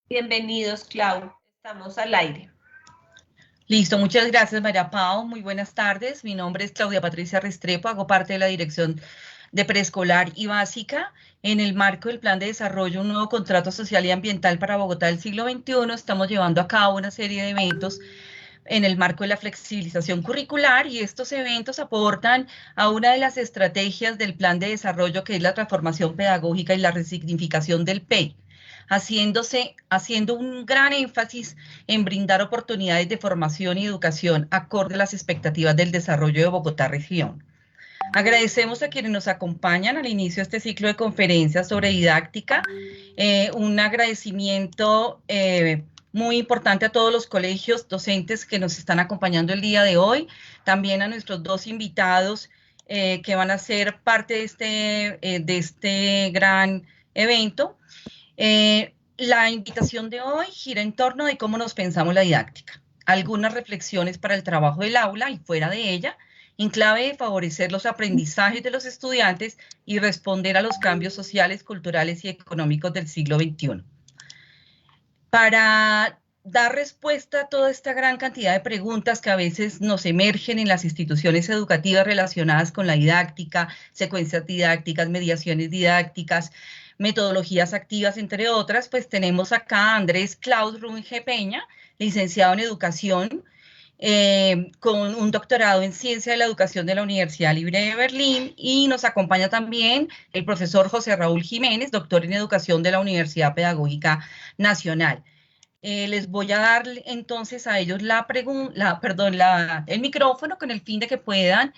Bienvenidos, Clau. Estamos al aire. Listo, muchas gracias, María Pao. Muy buenas tardes. Mi nombre es Claudia Patricia Restrepo, hago parte de la Dirección de Preescolar y Básica. En el marco del Plan de Desarrollo, un nuevo contrato social y ambiental para Bogotá del siglo XXI, estamos llevando a cabo una serie de eventos en el marco de la flexibilización curricular y estos eventos aportan a una de las estrategias del Plan de Desarrollo, que es la transformación pedagógica y la resignificación del PEI, haciendo un gran énfasis en brindar oportunidades de formación y educación acorde a las expectativas del desarrollo de Bogotá región. Agradecemos a quienes nos acompañan al inicio de este ciclo de conferencias sobre didáctica. Un agradecimiento muy importante a todos los colegios docentes que nos están acompañando el día de hoy, también a nuestros dos invitados que van a ser parte de este gran evento. La invitación de hoy gira en torno de cómo nos pensamos la didáctica, algunas reflexiones para el trabajo del aula y fuera de ella, en clave de favorecer los aprendizajes de los estudiantes y responder a los cambios sociales, culturales y económicos del siglo XXI. Para dar respuesta a toda esta gran cantidad de preguntas que a veces nos emergen en las instituciones educativas relacionadas con la didáctica, secuencias didácticas, mediaciones didácticas, metodologías activas, entre otras, pues tenemos acá a Andrés Klaus Runge Peña, licenciado en Educación, con un doctorado en Ciencia de la Educación de la Universidad Libre de Berlín, y nos acompaña también el profesor José Raúl Jiménez, doctor en Educación de la Universidad Pedagógica Nacional. Les voy a dar entonces a ellos el micrófono con el fin de que puedan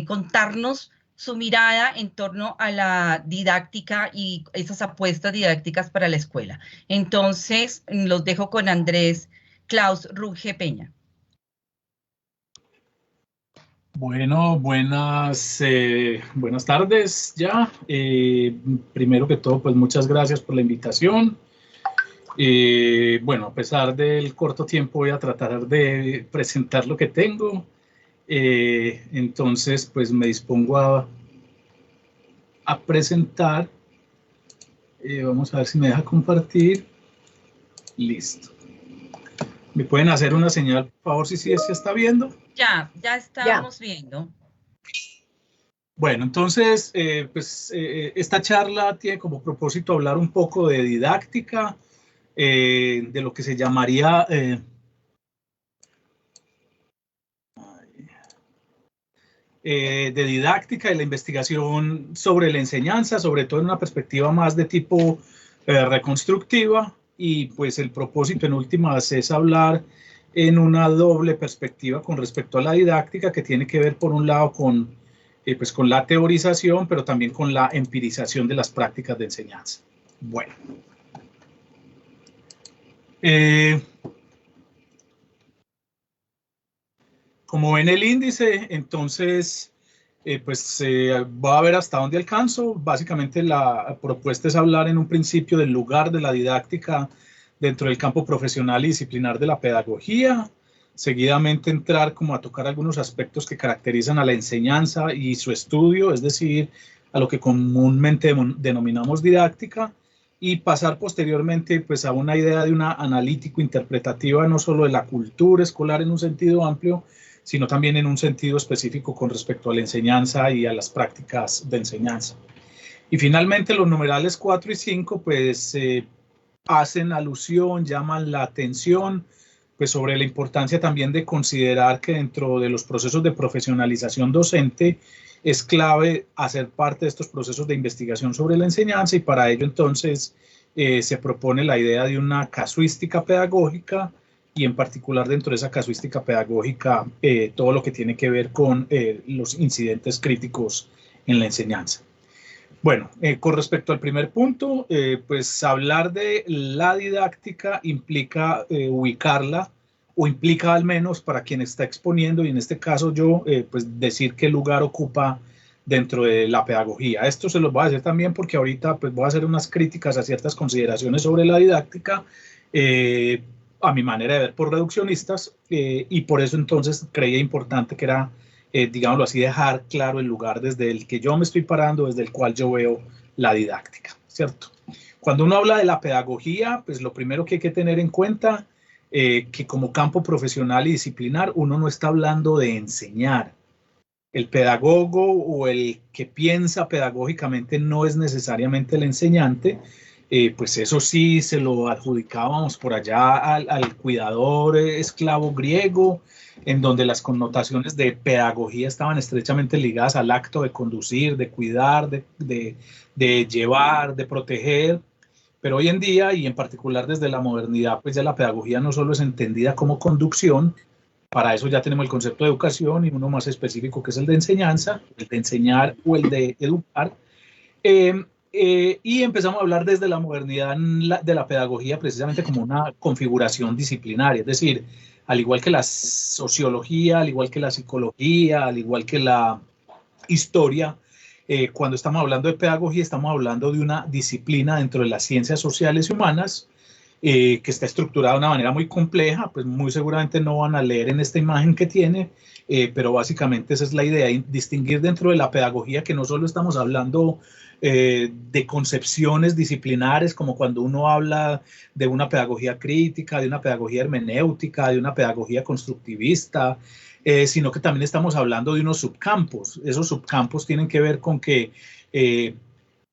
contarnos su mirada en torno a la didáctica y esas apuestas didácticas para la escuela. Entonces, los dejo con Andrés Klaus Runge Peña. Bueno, buenas tardes ya. Primero que todo, pues muchas gracias por la invitación. Bueno, a pesar del corto tiempo voy a tratar de presentar lo que tengo. Entonces, pues me dispongo a presentar. Vamos a ver si me deja compartir. Listo. ¿Me pueden hacer una señal, por favor, si se está viendo? Ya estamos viendo. Bueno, entonces, esta charla tiene como propósito hablar un poco de didáctica, de lo que se llamaría de didáctica y la investigación sobre la enseñanza, sobre todo en una perspectiva más de tipo reconstructiva, y pues el propósito en últimas es hablar en una doble perspectiva con respecto a la didáctica, que tiene que ver por un lado con la teorización, pero también con la empirización de las prácticas de enseñanza. Bueno. Como ven el índice, entonces, voy a ver hasta dónde alcanzo. Básicamente la propuesta es hablar en un principio del lugar de la didáctica dentro del campo profesional y disciplinar de la pedagogía. Seguidamente entrar como a tocar algunos aspectos que caracterizan a la enseñanza y su estudio, es decir, a lo que comúnmente denominamos didáctica, y pasar posteriormente pues a una idea de una analítico-interpretativa no solo de la cultura escolar en un sentido amplio, sino también en un sentido específico con respecto a la enseñanza y a las prácticas de enseñanza. Y finalmente los numerales 4 y 5 pues hacen alusión, llaman la atención pues sobre la importancia también de considerar que dentro de los procesos de profesionalización docente es clave hacer parte de estos procesos de investigación sobre la enseñanza, y para ello entonces se propone la idea de una casuística pedagógica, y en particular dentro de esa casuística pedagógica todo lo que tiene que ver con los incidentes críticos en la enseñanza. Bueno, con respecto al primer punto, pues hablar de la didáctica implica ubicarla, o implica al menos para quien está exponiendo, y en este caso yo, pues decir qué lugar ocupa dentro de la pedagogía. Esto se los voy a decir también porque ahorita pues voy a hacer unas críticas a ciertas consideraciones sobre la didáctica, a mi manera de ver por reduccionistas, y por eso entonces creía importante que era, digámoslo así, dejar claro el lugar desde el que yo me estoy parando, desde el cual yo veo la didáctica, ¿cierto? Cuando uno habla de la pedagogía, pues lo primero que hay que tener en cuenta que como campo profesional y disciplinar, uno no está hablando de enseñar. El pedagogo o el que piensa pedagógicamente no es necesariamente el enseñante, pues eso sí se lo adjudicábamos por allá al cuidador esclavo griego, en donde las connotaciones de pedagogía estaban estrechamente ligadas al acto de conducir, de cuidar, de llevar, de proteger. Pero hoy en día, y en particular desde la modernidad, pues ya la pedagogía no solo es entendida como conducción, para eso ya tenemos el concepto de educación y uno más específico que es el de enseñanza, el de enseñar o el de educar. Y empezamos a hablar desde la modernidad de la pedagogía precisamente como una configuración disciplinaria, es decir, al igual que la sociología, al igual que la psicología, al igual que la historia, cuando estamos hablando de pedagogía estamos hablando de una disciplina dentro de las ciencias sociales y humanas que está estructurada de una manera muy compleja, pues muy seguramente no van a leer en esta imagen que tiene, pero básicamente esa es la idea, distinguir dentro de la pedagogía que no solo estamos hablando de concepciones disciplinares, como cuando uno habla de una pedagogía crítica, de una pedagogía hermenéutica, de una pedagogía constructivista, sino que también estamos hablando de unos subcampos. Esos subcampos tienen que ver con que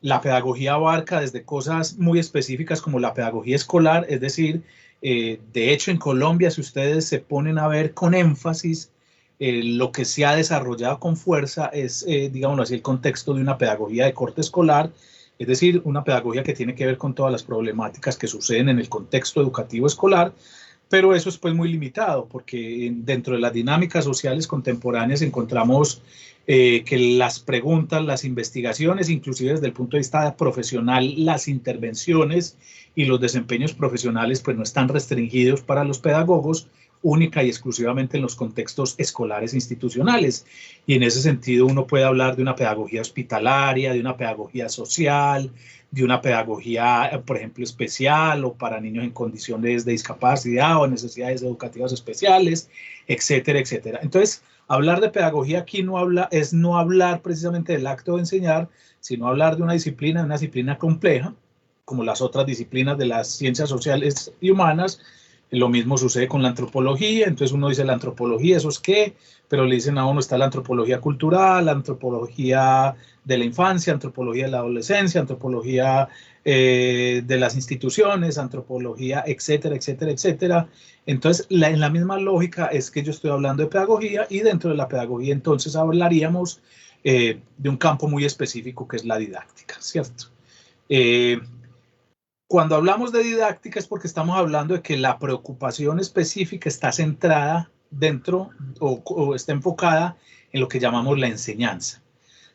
la pedagogía abarca desde cosas muy específicas como la pedagogía escolar, es decir, de hecho en Colombia, si ustedes se ponen a ver con énfasis, lo que se ha desarrollado con fuerza es, digámoslo así, el contexto de una pedagogía de corte escolar, es decir, una pedagogía que tiene que ver con todas las problemáticas que suceden en el contexto educativo escolar, pero eso es pues muy limitado, porque dentro de las dinámicas sociales contemporáneas encontramos que las preguntas, las investigaciones, inclusive desde el punto de vista profesional, las intervenciones y los desempeños profesionales pues no están restringidos para los pedagogos única y exclusivamente en los contextos escolares e institucionales. Y en ese sentido uno puede hablar de una pedagogía hospitalaria, de una pedagogía social, de una pedagogía, por ejemplo, especial o para niños en condiciones de discapacidad o necesidades educativas especiales, etcétera, etcétera. Entonces, hablar de pedagogía aquí es no hablar precisamente del acto de enseñar, sino hablar de una disciplina compleja, como las otras disciplinas de las ciencias sociales y humanas. Lo mismo sucede con la antropología, entonces uno dice la antropología, ¿eso es qué? Pero le dicen a uno está la antropología cultural, la antropología de la infancia, antropología de la adolescencia, antropología de las instituciones, antropología, etcétera, etcétera, etcétera. Entonces, en la misma lógica es que yo estoy hablando de pedagogía y dentro de la pedagogía entonces hablaríamos de un campo muy específico que es la didáctica, ¿cierto? Cuando hablamos de didáctica es porque estamos hablando de que la preocupación específica está centrada dentro o está enfocada en lo que llamamos la enseñanza.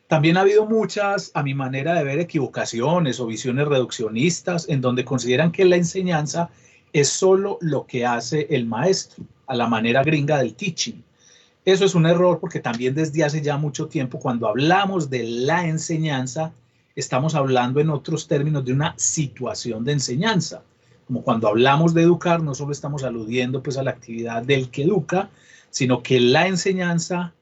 También ha habido muchas, a mi manera de ver, equivocaciones o visiones reduccionistas en donde consideran que la enseñanza es solo lo que hace el maestro, a la manera gringa del teaching. Eso es un error porque también desde hace ya mucho tiempo, cuando hablamos de la enseñanza, estamos hablando en otros términos de una situación de enseñanza. Como cuando hablamos de educar, no solo estamos aludiendo pues a la actividad del que educa, sino que la enseñanza,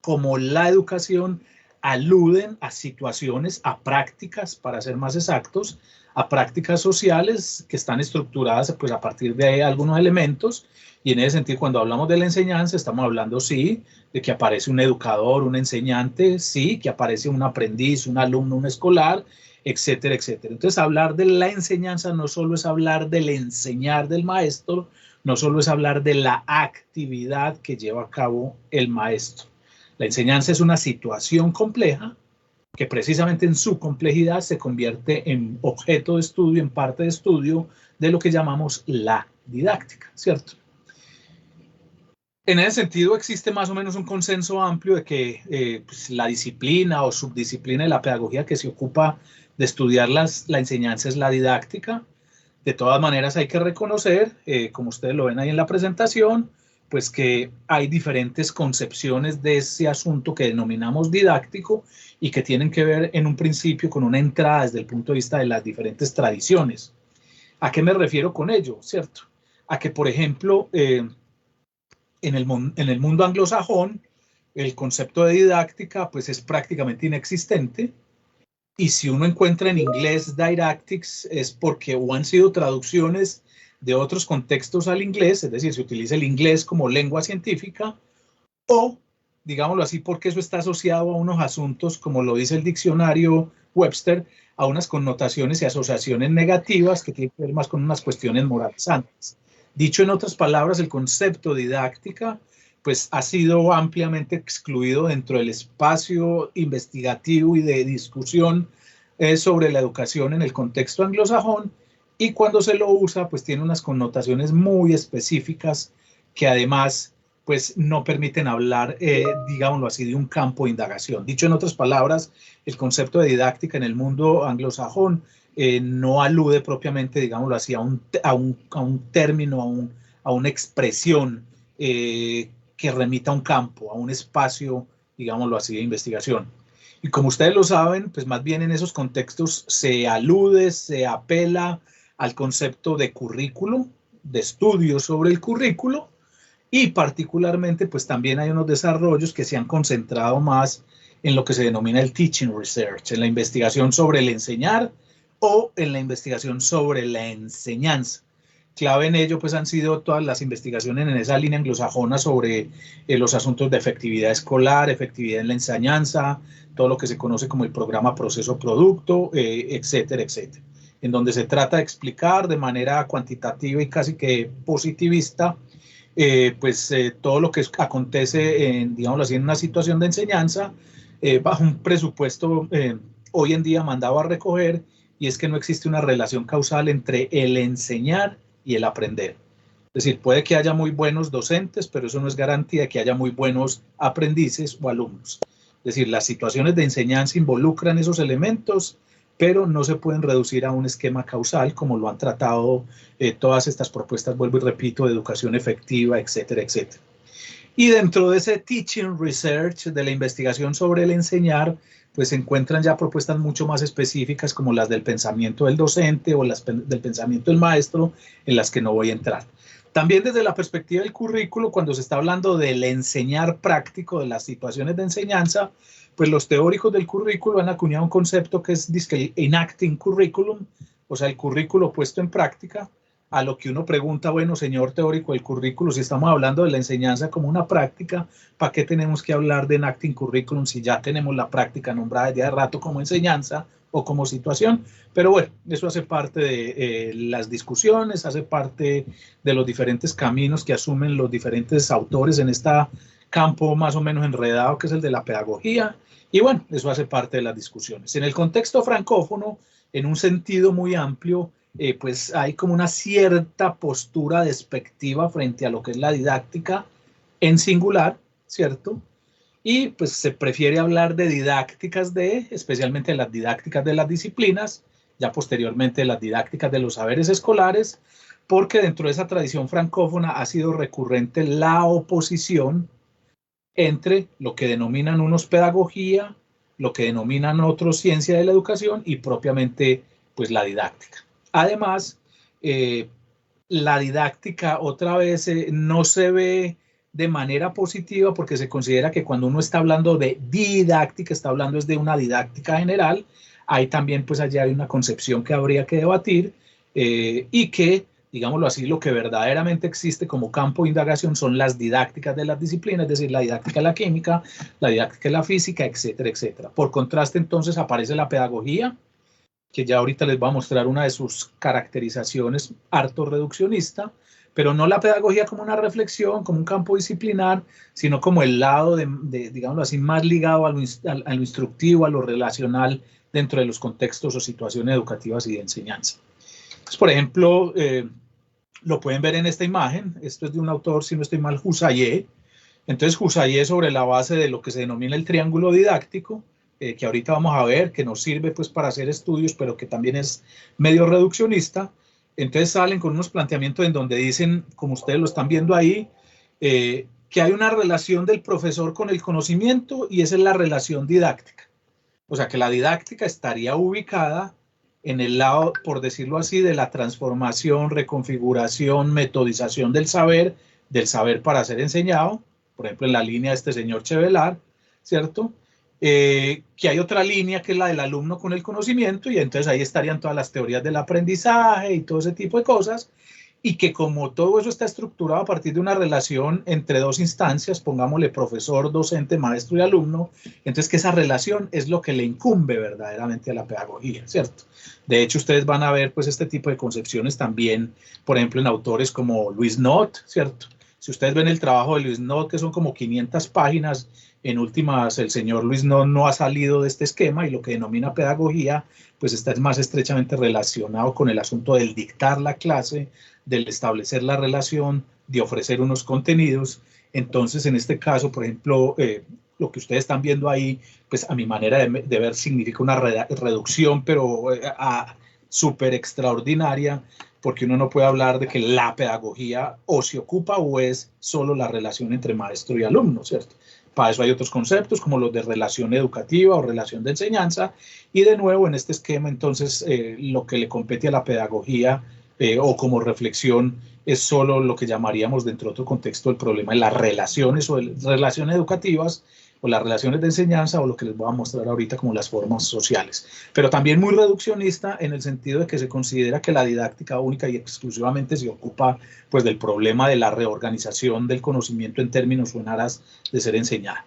como la educación, aluden a situaciones, a prácticas, para ser más exactos, a prácticas sociales que están estructuradas pues a partir de algunos elementos. Y en ese sentido, cuando hablamos de la enseñanza, estamos hablando, sí, de que aparece un educador, un enseñante, sí, que aparece un aprendiz, un alumno, un escolar, etcétera, etcétera. Entonces, hablar de la enseñanza no solo es hablar del enseñar del maestro, no solo es hablar de la actividad que lleva a cabo el maestro. La enseñanza es una situación compleja que precisamente en su complejidad se convierte en objeto de estudio, en parte de estudio de lo que llamamos la didáctica, ¿cierto? En ese sentido existe más o menos un consenso amplio de que pues, la disciplina o subdisciplina de la pedagogía que se ocupa de estudiar la enseñanza es la didáctica. De todas maneras hay que reconocer, como ustedes lo ven ahí en la presentación, pues que hay diferentes concepciones de ese asunto que denominamos didáctico y que tienen que ver en un principio con una entrada desde el punto de vista de las diferentes tradiciones. ¿A qué me refiero con ello? ¿Cierto? A que, por ejemplo, en el mundo anglosajón, el concepto de didáctica pues es prácticamente inexistente. y si uno encuentra en inglés didactics es porque o han sido traducciones de otros contextos al inglés, es decir, se utiliza el inglés como lengua científica, o, digámoslo así, porque eso está asociado a unos asuntos, como lo dice el diccionario Webster, a unas connotaciones y asociaciones negativas que tienen que ver más con unas cuestiones moralizantes. Dicho en otras palabras, el concepto didáctica pues ha sido ampliamente excluido dentro del espacio investigativo y de discusión sobre la educación en el contexto anglosajón, y cuando se lo usa pues tiene unas connotaciones muy específicas que además pues no permiten hablar, digámoslo así, de un campo de indagación. Dicho en otras palabras, el concepto de didáctica en el mundo anglosajón no alude propiamente, digámoslo así, a un término, a una expresión que remita a un campo, a un espacio, digámoslo así, de investigación. Y como ustedes lo saben, pues más bien en esos contextos se alude, se apela al concepto de currículo, de estudio sobre el currículo, y particularmente pues también hay unos desarrollos que se han concentrado más en lo que se denomina el teaching research, en la investigación sobre el enseñar o en la investigación sobre la enseñanza. Clave en ello pues han sido todas las investigaciones en esa línea anglosajona sobre los asuntos de efectividad escolar, efectividad en la enseñanza, todo lo que se conoce como el programa proceso-producto, etcétera, etcétera, en donde se trata de explicar de manera cuantitativa y casi que positivista todo lo que acontece, digámoslo así, en una situación de enseñanza bajo un presupuesto hoy en día mandado a recoger, y es que no existe una relación causal entre el enseñar y el aprender. Es decir, puede que haya muy buenos docentes, pero eso no es garantía de que haya muy buenos aprendices o alumnos. Es decir, las situaciones de enseñanza involucran esos elementos, pero no se pueden reducir a un esquema causal como lo han tratado todas estas propuestas, vuelvo y repito, de educación efectiva, etcétera, etcétera. Y dentro de ese teaching research, de la investigación sobre el enseñar, pues se encuentran ya propuestas mucho más específicas como las del pensamiento del docente o las del pensamiento del maestro, en las que no voy a entrar. También desde la perspectiva del currículo, cuando se está hablando del enseñar práctico, de las situaciones de enseñanza, pues los teóricos del currículo han acuñado un concepto que es enacting curriculum, o sea, el currículo puesto en práctica, a lo que uno pregunta, bueno, señor teórico del currículo, si estamos hablando de la enseñanza como una práctica, ¿para qué tenemos que hablar de enacting curriculum si ya tenemos la práctica nombrada desde hace rato como enseñanza o como situación? Pero bueno, eso hace parte de las discusiones, hace parte de los diferentes caminos que asumen los diferentes autores en este campo más o menos enredado que es el de la pedagogía, y bueno, eso hace parte de las discusiones. En el contexto francófono, en un sentido muy amplio, pues hay como una cierta postura despectiva frente a lo que es la didáctica en singular, ¿cierto? Y pues se prefiere hablar de didácticas especialmente las didácticas de las disciplinas, ya posteriormente las didácticas de los saberes escolares, porque dentro de esa tradición francófona ha sido recurrente la oposición entre lo que denominan unos pedagogía, lo que denominan otros ciencia de la educación y propiamente pues la didáctica. Además, la didáctica otra vez no se ve de manera positiva porque se considera que cuando uno está hablando de didáctica, está hablando es de una didáctica general. Ahí también pues allá hay una concepción que habría que debatir y que, digámoslo así, lo que verdaderamente existe como campo de indagación son las didácticas de las disciplinas, es decir, la didáctica de la química, la didáctica de la física, etcétera, etcétera. Por contraste, entonces, aparece la pedagogía, que ya ahorita les voy a mostrar una de sus caracterizaciones harto reduccionista, pero no la pedagogía como una reflexión, como un campo disciplinar, sino como el lado, digámoslo así, más ligado a lo instructivo, a lo relacional dentro de los contextos o situaciones educativas y de enseñanza. Pues, por ejemplo, lo pueden ver en esta imagen. Esto es de un autor, si no estoy mal, Husayé. Entonces, Husayé, sobre la base de lo que se denomina el triángulo didáctico, que ahorita vamos a ver, que nos sirve pues para hacer estudios, pero que también es medio reduccionista. Entonces salen con unos planteamientos en donde dicen, como ustedes lo están viendo ahí, que hay una relación del profesor con el conocimiento y esa es la relación didáctica. O sea, que la didáctica estaría ubicada en el lado, por decirlo así, de la transformación, reconfiguración, metodización del saber para ser enseñado, por ejemplo, en la línea de este señor Chevelar, ¿cierto? que hay otra línea que es la del alumno con el conocimiento, y entonces ahí estarían todas las teorías del aprendizaje y todo ese tipo de cosas, y que como todo eso está estructurado a partir de una relación entre dos instancias, pongámosle profesor, docente, maestro y alumno, entonces que esa relación es lo que le incumbe verdaderamente a la pedagogía, ¿cierto? De hecho, ustedes van a ver pues este tipo de concepciones también, por ejemplo, en autores como Luis Nott, ¿cierto? Si ustedes ven el trabajo de Luis Nott, que son como 500 páginas, en últimas, el señor Luis no ha salido de este esquema, y lo que denomina pedagogía, pues está más estrechamente relacionado con el asunto del dictar la clase, del establecer la relación, de ofrecer unos contenidos. Entonces, en este caso, por ejemplo, lo que ustedes están viendo ahí, pues a mi manera de ver significa una reducción, pero súper extraordinaria, porque uno no puede hablar de que la pedagogía o se ocupa o es solo la relación entre maestro y alumno, ¿cierto? Para eso hay otros conceptos como los de relación educativa o relación de enseñanza, y de nuevo en este esquema entonces lo que le compete a la pedagogía o como reflexión es solo lo que llamaríamos dentro de otro contexto el problema de las relaciones o relaciones educativas o las relaciones de enseñanza, o lo que les voy a mostrar ahorita como las formas sociales. Pero también muy reduccionista en el sentido de que se considera que la didáctica única y exclusivamente se ocupa pues del problema de la reorganización del conocimiento en términos o en aras de ser enseñado.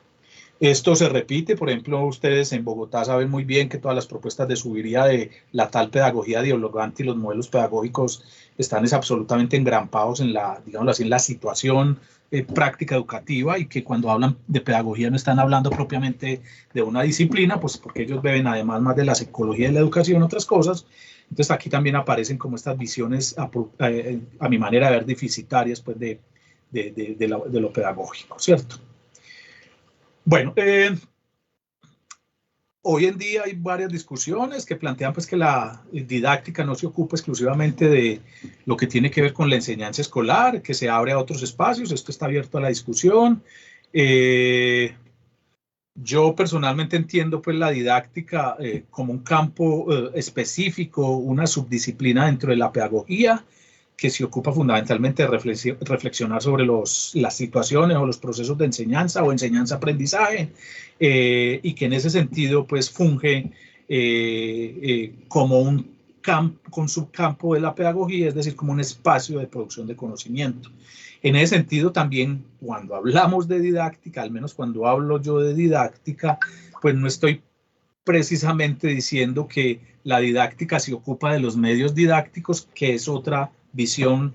Esto se repite, por ejemplo, ustedes en Bogotá saben muy bien que todas las propuestas de subiría de la tal pedagogía dialogante y los modelos pedagógicos están absolutamente engrampados en la, digamos así, en la situación práctica educativa, y que cuando hablan de pedagogía no están hablando propiamente de una disciplina, pues porque ellos beben además más de la psicología de la educación, otras cosas. Entonces aquí también aparecen como estas visiones, a mi manera de ver, deficitarias pues de lo pedagógico, ¿cierto? Bueno, hoy en día hay varias discusiones que plantean pues que la didáctica no se ocupa exclusivamente de lo que tiene que ver con la enseñanza escolar, que se abre a otros espacios. Esto está abierto a la discusión. Yo personalmente entiendo pues la didáctica como un campo específico, una subdisciplina dentro de la pedagogía, que se ocupa fundamentalmente de reflexionar sobre las situaciones o los procesos de enseñanza o enseñanza-aprendizaje, y que en ese sentido pues funge como un subcampo de la pedagogía, es decir, como un espacio de producción de conocimiento. En ese sentido también, cuando hablamos de didáctica, al menos cuando hablo yo de didáctica, pues no estoy precisamente diciendo que la didáctica se ocupa de los medios didácticos, que es otra visión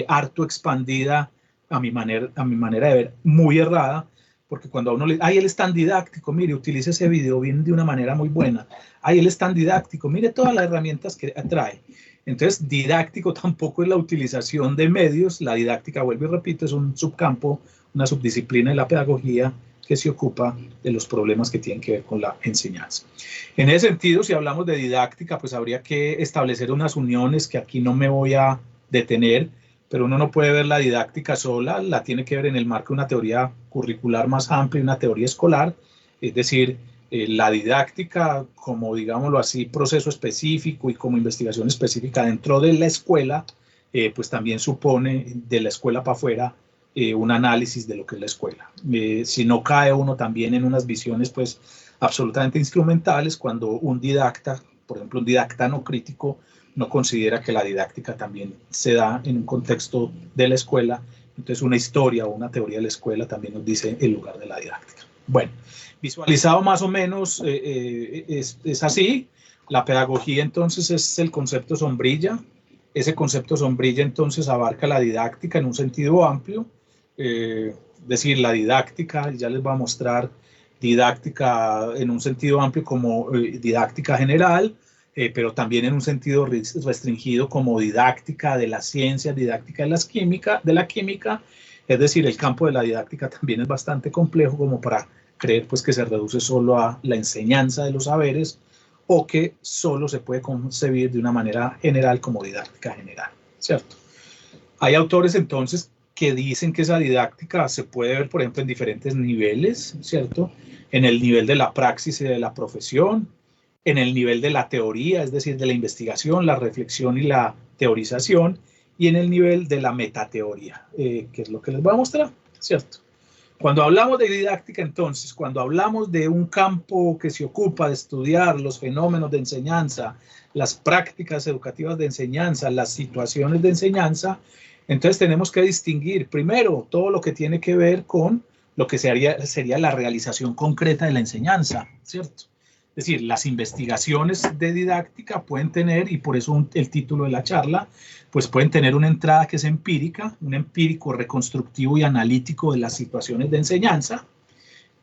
harto expandida, a mi manera de ver, muy errada, porque cuando a uno le dice, ay, él es tan didáctico, mire, utiliza ese video bien de una manera muy buena, ay, él es tan didáctico, mire todas las herramientas que trae. Entonces, didáctico tampoco es la utilización de medios. La didáctica, vuelvo y repito, es un subcampo, una subdisciplina de la pedagogía que se ocupa de los problemas que tienen que ver con la enseñanza. En ese sentido, si hablamos de didáctica, pues habría que establecer unas uniones que aquí no me voy a detener, pero uno no puede ver la didáctica sola, la tiene que ver en el marco de una teoría curricular más amplia, una teoría escolar, es decir, la didáctica como, digámoslo así, proceso específico y como investigación específica dentro de la escuela, pues también supone de la escuela para afuera un análisis de lo que es la escuela. Si no cae uno también en unas visiones pues absolutamente instrumentales, cuando un didacta, por ejemplo un didacta no crítico, no considera que la didáctica también se da en un contexto de la escuela. Entonces una historia o una teoría de la escuela también nos dice el lugar de la didáctica. Bueno, visualizado más o menos es así. La pedagogía entonces es el concepto sombrilla. Ese concepto sombrilla entonces abarca la didáctica en un sentido amplio. Es decir, la didáctica, ya les voy a mostrar didáctica en un sentido amplio como didáctica general, pero también en un sentido restringido como didáctica de las ciencias, didáctica de la química. Es decir, el campo de la didáctica también es bastante complejo como para creer pues que se reduce solo a la enseñanza de los saberes, o que solo se puede concebir de una manera general como didáctica general, ¿cierto? Hay autores entonces que dicen que esa didáctica se puede ver, por ejemplo, en diferentes niveles, ¿cierto? En el nivel de la praxis y de la profesión, en el nivel de la teoría, es decir, de la investigación, la reflexión y la teorización, y en el nivel de la metateoría, que es lo que les voy a mostrar, ¿cierto? Cuando hablamos de didáctica, entonces, cuando hablamos de un campo que se ocupa de estudiar los fenómenos de enseñanza, las prácticas educativas de enseñanza, las situaciones de enseñanza, entonces tenemos que distinguir primero todo lo que tiene que ver con lo que sería la realización concreta de la enseñanza, ¿cierto? Es decir, las investigaciones de didáctica pueden tener, y por eso el título de la charla, pues pueden tener una entrada que es empírica, un empírico reconstructivo y analítico de las situaciones de enseñanza,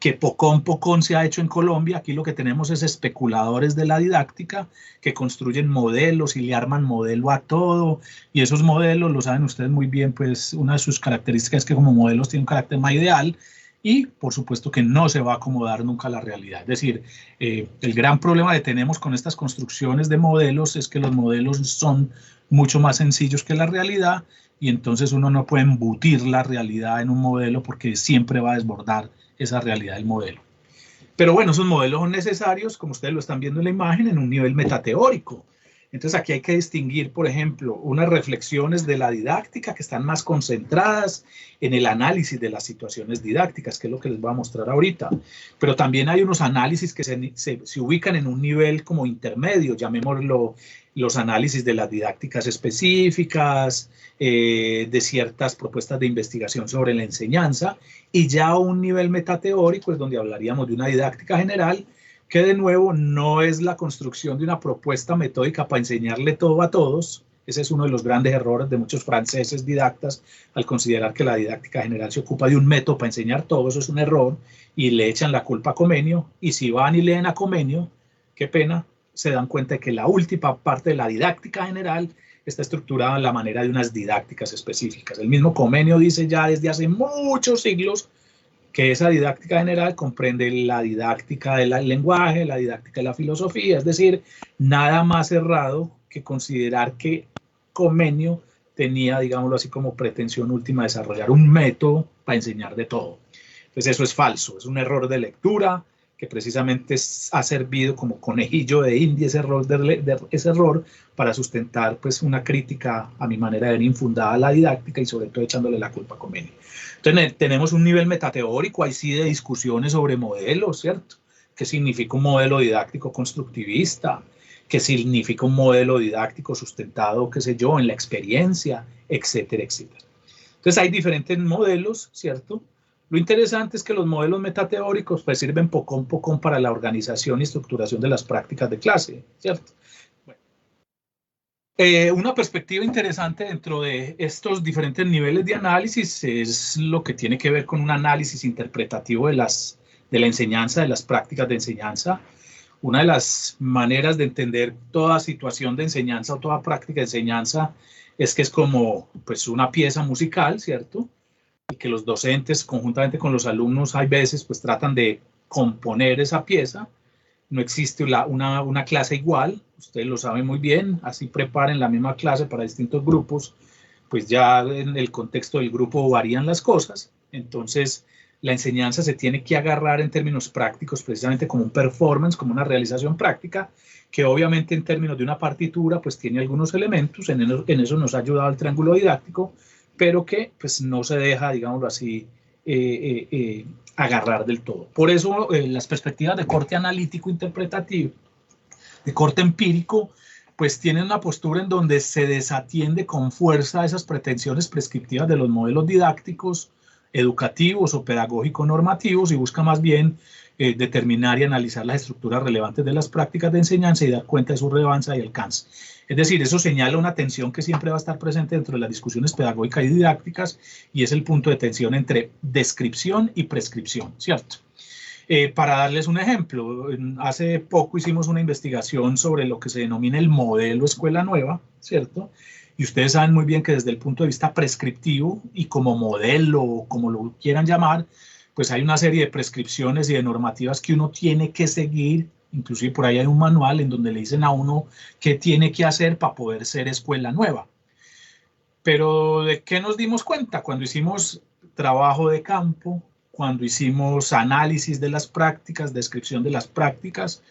que poco se ha hecho en Colombia. Aquí lo que tenemos es especuladores de la didáctica que construyen modelos y le arman modelo a todo, y esos modelos, lo saben ustedes muy bien, pues una de sus características es que como modelos tienen un carácter más ideal, y por supuesto que no se va a acomodar nunca a la realidad. Es decir, el gran problema que tenemos con estas construcciones de modelos es que los modelos son mucho más sencillos que la realidad, y entonces uno no puede embutir la realidad en un modelo porque siempre va a desbordar esa realidad del modelo. Pero bueno, esos modelos son necesarios, como ustedes lo están viendo en la imagen, en un nivel metateórico. Entonces aquí hay que distinguir, por ejemplo, unas reflexiones de la didáctica que están más concentradas en el análisis de las situaciones didácticas, que es lo que les voy a mostrar ahorita. Pero también hay unos análisis que se ubican en un nivel como intermedio, llamémoslo los análisis de las didácticas específicas, de ciertas propuestas de investigación sobre la enseñanza, y ya un nivel metateórico es donde hablaríamos de una didáctica general, que de nuevo no es la construcción de una propuesta metódica para enseñarle todo a todos. Ese es uno de los grandes errores de muchos franceses didactas al considerar que la didáctica general se ocupa de un método para enseñar todo. Eso es un error y le echan la culpa a Comenio, y si van y leen a Comenio, qué pena, se dan cuenta de que la última parte de la didáctica general está estructurada en la manera de unas didácticas específicas. El mismo Comenio dice ya desde hace muchos siglos que esa didáctica general comprende la didáctica del lenguaje, la didáctica de la filosofía, es decir, nada más errado que considerar que Comenio tenía, digámoslo así, como pretensión última desarrollar un método para enseñar de todo. Entonces eso es falso, es un error de lectura que precisamente ha servido como conejillo de India ese error para sustentar pues una crítica a mi manera de ver infundada a la didáctica y sobre todo echándole la culpa a Comenio. Entonces tenemos un nivel metateórico, ahí sí, de discusiones sobre modelos, ¿cierto? ¿Qué significa un modelo didáctico constructivista? ¿Qué significa un modelo didáctico sustentado, qué sé yo, en la experiencia, etcétera, etcétera? Entonces hay diferentes modelos, ¿cierto? Lo interesante es que los modelos metateóricos pues sirven poco para la organización y estructuración de las prácticas de clase, ¿cierto? Bueno. Una perspectiva interesante dentro de estos diferentes niveles de análisis es lo que tiene que ver con un análisis interpretativo de la enseñanza, de las prácticas de enseñanza. Una de las maneras de entender toda situación de enseñanza o toda práctica de enseñanza es que es como pues una pieza musical, ¿cierto? Y que los docentes conjuntamente con los alumnos hay veces pues tratan de componer esa pieza. No existe una clase igual, ustedes lo saben muy bien, así preparen la misma clase para distintos grupos, pues ya en el contexto del grupo varían las cosas. Entonces la enseñanza se tiene que agarrar en términos prácticos precisamente como un performance, como una realización práctica, que obviamente en términos de una partitura pues tiene algunos elementos, en eso nos ha ayudado el triángulo didáctico, pero que pues no se deja, digámoslo así, agarrar del todo. Por eso las perspectivas de corte analítico interpretativo, de corte empírico, pues tienen una postura en donde se desatiende con fuerza esas pretensiones prescriptivas de los modelos didácticos, educativos o pedagógicos normativos, y busca más bien determinar y analizar las estructuras relevantes de las prácticas de enseñanza y dar cuenta de su relevancia y alcance. Es decir, eso señala una tensión que siempre va a estar presente dentro de las discusiones pedagógicas y didácticas, y es el punto de tensión entre descripción y prescripción, ¿cierto? Para darles un ejemplo, hace poco hicimos una investigación sobre lo que se denomina el modelo escuela nueva, ¿cierto? Y ustedes saben muy bien que desde el punto de vista prescriptivo y como modelo, como lo quieran llamar, pues hay una serie de prescripciones y de normativas que uno tiene que seguir. Inclusive por ahí hay un manual en donde le dicen a uno qué tiene que hacer para poder ser escuela nueva. Pero ¿de qué nos dimos cuenta? Cuando hicimos trabajo de campo, cuando hicimos análisis de las prácticas, descripción de las prácticas,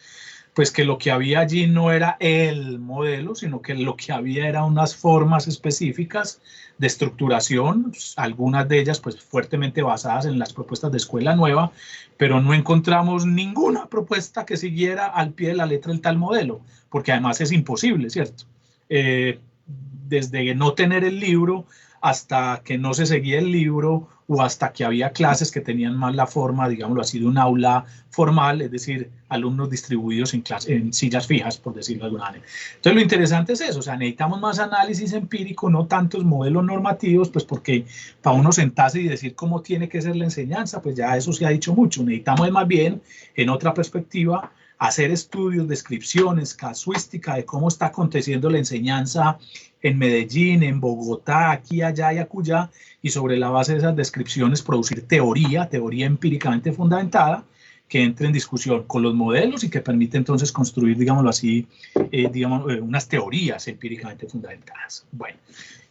pues que lo que había allí no era el modelo, sino que lo que había eran unas formas específicas de estructuración, algunas de ellas pues fuertemente basadas en las propuestas de Escuela Nueva, pero no encontramos ninguna propuesta que siguiera al pie de la letra el tal modelo, porque además es imposible, ¿cierto? Desde no tener el libro hasta que no se seguía el libro o hasta que había clases que tenían más la forma, digámoslo así, de un aula formal, es decir, alumnos distribuidos en sillas fijas, por decirlo de alguna manera. Entonces, lo interesante es eso, o sea, necesitamos más análisis empírico, no tantos modelos normativos, pues porque para uno sentarse y decir cómo tiene que ser la enseñanza, pues ya eso se ha dicho mucho. Necesitamos más bien, en otra perspectiva, hacer estudios, descripciones, casuística de cómo está aconteciendo la enseñanza en Medellín, en Bogotá, aquí, allá y acullá, y sobre la base de esas descripciones producir teoría empíricamente fundamentada, que entre en discusión con los modelos y que permite entonces construir, digámoslo así, unas teorías empíricamente fundamentadas. Bueno,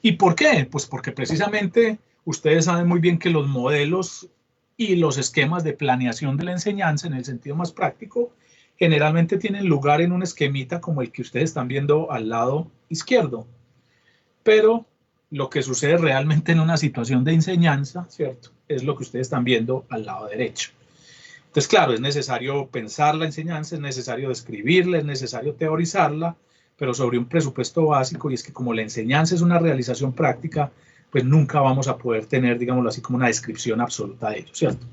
¿y por qué? Pues porque precisamente ustedes saben muy bien que los modelos y los esquemas de planeación de la enseñanza, en el sentido más práctico, generalmente tienen lugar en un esquemita como el que ustedes están viendo al lado izquierdo. Pero lo que sucede realmente en una situación de enseñanza, ¿cierto?, es lo que ustedes están viendo al lado derecho. Entonces, claro, es necesario pensar la enseñanza, es necesario describirla, es necesario teorizarla, pero sobre un presupuesto básico, y es que como la enseñanza es una realización práctica, pues nunca vamos a poder tener, digámoslo así, como una descripción absoluta de ello, ¿cierto?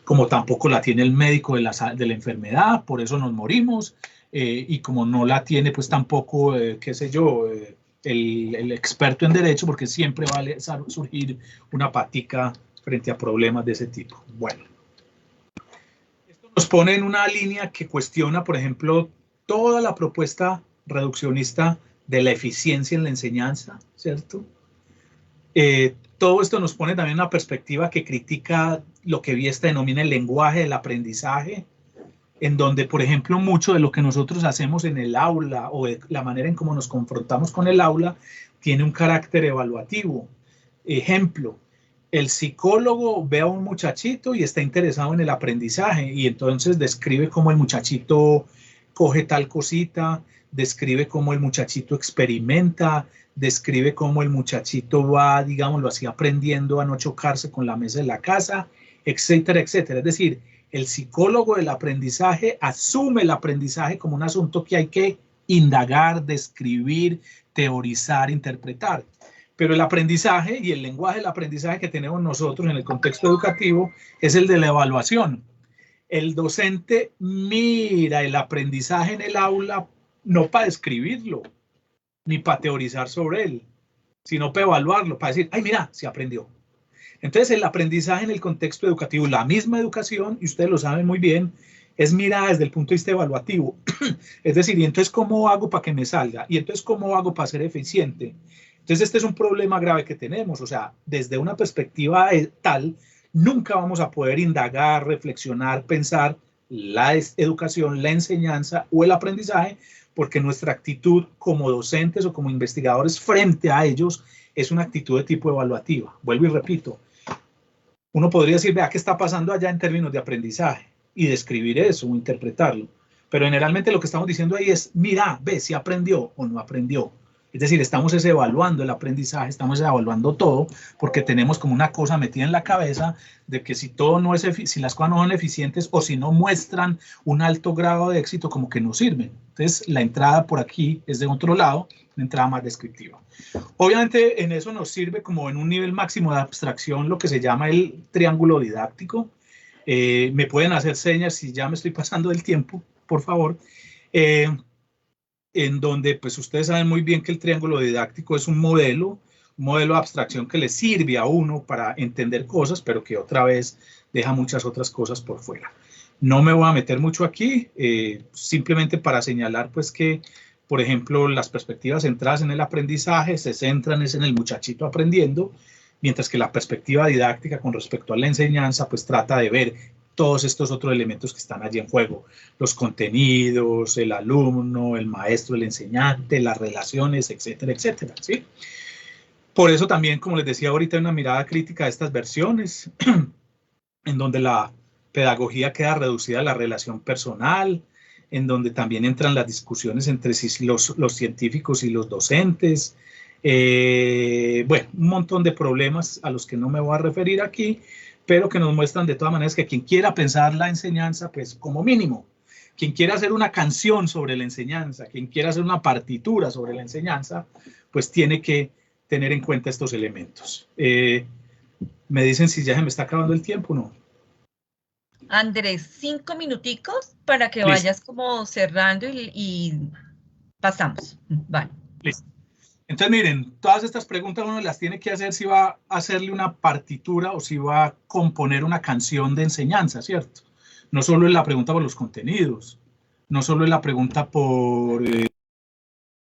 Como tampoco la tiene el médico de la enfermedad, por eso nos morimos, y como no la tiene, pues tampoco, qué sé yo, el experto en derecho, porque siempre va a surgir una patica frente a problemas de ese tipo. Bueno, esto nos pone en una línea que cuestiona, por ejemplo, toda la propuesta reduccionista de la eficiencia en la enseñanza, ¿cierto? Todo esto nos pone también una perspectiva que critica lo que Viesta denomina el lenguaje del aprendizaje, en donde, por ejemplo, mucho de lo que nosotros hacemos en el aula o de la manera en cómo nos confrontamos con el aula tiene un carácter evaluativo. Ejemplo, el psicólogo ve a un muchachito y está interesado en el aprendizaje y entonces describe cómo el muchachito coge tal cosita, describe cómo el muchachito experimenta, describe cómo el muchachito va, digámoslo así, aprendiendo a no chocarse con la mesa de la casa, etcétera, etcétera. Es decir, el psicólogo del aprendizaje asume el aprendizaje como un asunto que hay que indagar, describir, teorizar, interpretar. Pero el aprendizaje y el lenguaje del aprendizaje que tenemos nosotros en el contexto educativo es el de la evaluación. El docente mira el aprendizaje en el aula no para describirlo, ni para teorizar sobre él, sino para evaluarlo, para decir, ay, mira, se aprendió. Entonces, el aprendizaje en el contexto educativo, la misma educación, y ustedes lo saben muy bien, es mirada desde el punto de vista evaluativo. Es decir, ¿y entonces cómo hago para que me salga? ¿Y entonces cómo hago para ser eficiente? Entonces, este es un problema grave que tenemos. O sea, desde una perspectiva tal, nunca vamos a poder indagar, reflexionar, pensar la educación, la enseñanza o el aprendizaje, porque nuestra actitud como docentes o como investigadores frente a ellos es una actitud de tipo evaluativa. Vuelvo y repito, uno podría decir, vea, ¿qué está pasando allá en términos de aprendizaje? Y describir eso o interpretarlo. Pero generalmente lo que estamos diciendo ahí es, mira, ve si aprendió o no aprendió. Es decir, estamos evaluando el aprendizaje, estamos evaluando todo, porque tenemos como una cosa metida en la cabeza de que si todo no es, si las cosas no son eficientes o si no muestran un alto grado de éxito, como que no sirven. Entonces, la entrada por aquí es de otro lado, una entrada más descriptiva. Obviamente, en eso nos sirve como en un nivel máximo de abstracción lo que se llama el triángulo didáctico. Me pueden hacer señas si ya me estoy pasando del tiempo, por favor. En donde pues ustedes saben muy bien que el triángulo didáctico es un modelo de abstracción que le sirve a uno para entender cosas, pero que otra vez deja muchas otras cosas por fuera. No me voy a meter mucho aquí, simplemente para señalar pues que, por ejemplo, las perspectivas centradas en el aprendizaje se centran en el muchachito aprendiendo, mientras que la perspectiva didáctica con respecto a la enseñanza pues trata de ver todos estos otros elementos que están allí en juego, los contenidos, el alumno, el maestro, el enseñante, las relaciones, etcétera, etcétera, ¿sí? Por eso también, como les decía ahorita, hay una mirada crítica a estas versiones, en donde la pedagogía queda reducida a la relación personal, en donde también entran las discusiones entre los científicos y los docentes. Bueno, un montón de problemas a los que no me voy a referir aquí, pero que nos muestran de todas maneras que quien quiera pensar la enseñanza, pues como mínimo, quien quiera hacer una canción sobre la enseñanza, quien quiera hacer una partitura sobre la enseñanza, pues tiene que tener en cuenta estos elementos. Me dicen si ya se me está acabando el tiempo, ¿no? Andrés, 5 minuticos para que Listo. vayas como cerrando y pasamos. Vale. Listo. Entonces, miren, todas estas preguntas uno las tiene que hacer si va a hacerle una partitura o si va a componer una canción de enseñanza, ¿cierto? No solo es la pregunta por los contenidos, no solo es la pregunta por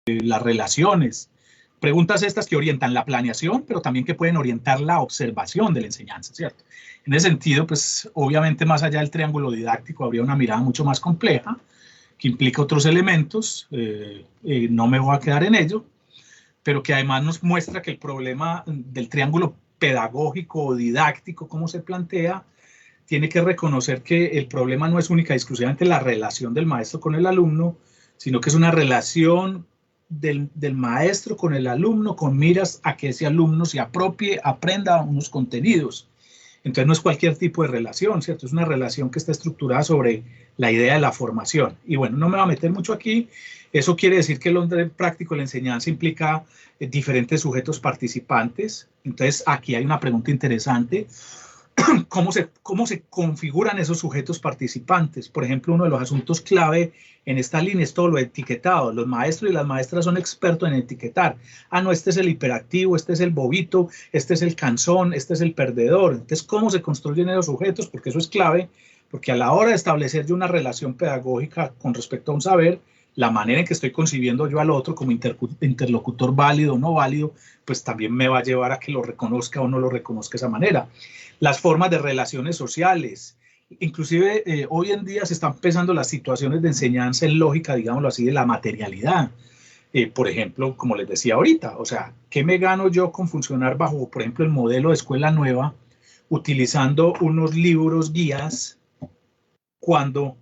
las relaciones. Preguntas estas que orientan la planeación, pero también que pueden orientar la observación de la enseñanza, ¿cierto? En ese sentido, pues, obviamente, más allá del triángulo didáctico, habría una mirada mucho más compleja, que implica otros elementos, no me voy a quedar en ello, pero que además nos muestra que el problema del triángulo pedagógico o didáctico, como se plantea, tiene que reconocer que el problema no es única y exclusivamente la relación del maestro con el alumno, sino que es una relación del maestro con el alumno con miras a que ese alumno se apropie, aprenda unos contenidos. Entonces no es cualquier tipo de relación, ¿cierto? Es una relación que está estructurada sobre la idea de la formación. Y bueno, no me voy a meter mucho aquí. Eso quiere decir que el orden práctico de la enseñanza implica diferentes sujetos participantes. Entonces aquí hay una pregunta interesante. ¿Cómo se configuran esos sujetos participantes? Por ejemplo, uno de los asuntos clave en esta línea es todo lo etiquetado. Los maestros y las maestras son expertos en etiquetar. Ah, no, este es el hiperactivo, este es el bobito, este es el cansón, este es el perdedor. Entonces, ¿cómo se construyen esos sujetos? Porque eso es clave, porque a la hora de establecer yo una relación pedagógica con respecto a un saber, la manera en que estoy concibiendo yo al otro como interlocutor válido o no válido, pues también me va a llevar a que lo reconozca o no lo reconozca de esa manera. Las formas de relaciones sociales, inclusive hoy en día se están pensando las situaciones de enseñanza en lógica, digámoslo así, de la materialidad. Por ejemplo, como les decía ahorita, o sea, ¿qué me gano yo con funcionar bajo, por ejemplo, el modelo de escuela nueva, utilizando unos libros guías cuando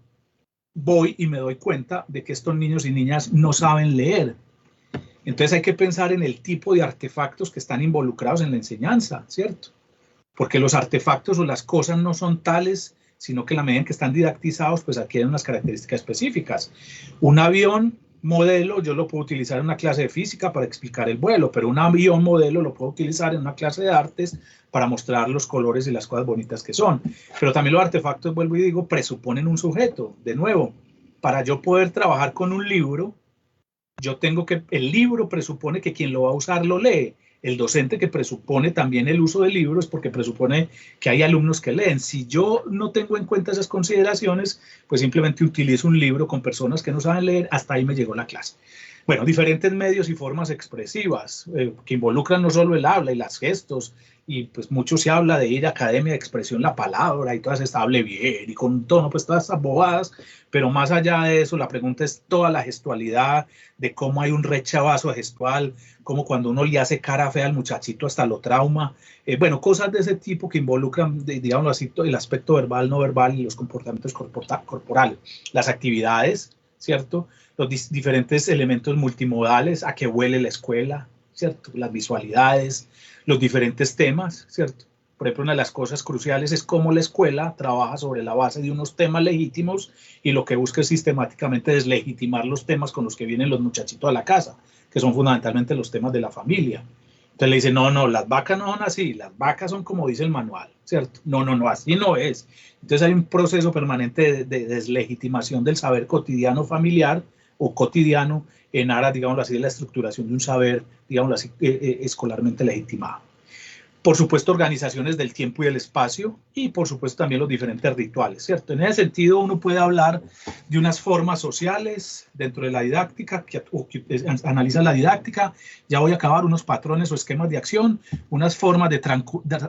voy y me doy cuenta de que estos niños y niñas no saben leer? Entonces hay que pensar en el tipo de artefactos que están involucrados en la enseñanza, ¿cierto? Porque los artefactos o las cosas no son tales, sino que en la medida en que están didactizados, pues adquieren unas características específicas. Un avión modelo yo lo puedo utilizar en una clase de física para explicar el vuelo, pero un avión modelo lo puedo utilizar en una clase de artes para mostrar los colores y las cosas bonitas que son. Pero también los artefactos, vuelvo y digo, presuponen un sujeto. De nuevo, para yo poder trabajar con un libro, el libro presupone que quien lo va a usar lo lee. El docente que presupone también el uso del libro es porque presupone que hay alumnos que leen. Si yo no tengo en cuenta esas consideraciones, pues simplemente utilizo un libro con personas que no saben leer, hasta ahí me llegó la clase. Bueno, diferentes medios y formas expresivas que involucran no solo el habla y los gestos, y pues mucho se habla de ir a academia de expresión, la palabra y todas estas, hable bien y con tono, pues todas estas bobadas, pero más allá de eso, la pregunta es toda la gestualidad, de cómo hay un rechazo gestual, como cuando uno le hace cara fea al muchachito hasta lo trauma, bueno, cosas de ese tipo que involucran, digamos así, el aspecto verbal, no verbal y los comportamientos corporales, las actividades, ¿cierto? Los diferentes elementos multimodales, a qué huele la escuela, ¿cierto? Las visualidades, los diferentes temas, ¿cierto? Por ejemplo, una de las cosas cruciales es cómo la escuela trabaja sobre la base de unos temas legítimos y lo que busca es sistemáticamente deslegitimar los temas con los que vienen los muchachitos a la casa, que son fundamentalmente los temas de la familia. Entonces le dicen, no, las vacas no son así, las vacas son como dice el manual, ¿cierto? No, así no es. Entonces hay un proceso permanente de deslegitimación del saber cotidiano familiar o cotidiano en aras, digámoslo así, de la estructuración de un saber, digámoslo así, escolarmente legitimado. Por supuesto, organizaciones del tiempo y el espacio y, por supuesto, también los diferentes rituales, ¿cierto? En ese sentido, uno puede hablar de unas formas sociales dentro de la didáctica, que analiza la didáctica, ya voy a acabar, unos patrones o esquemas de acción, unas formas de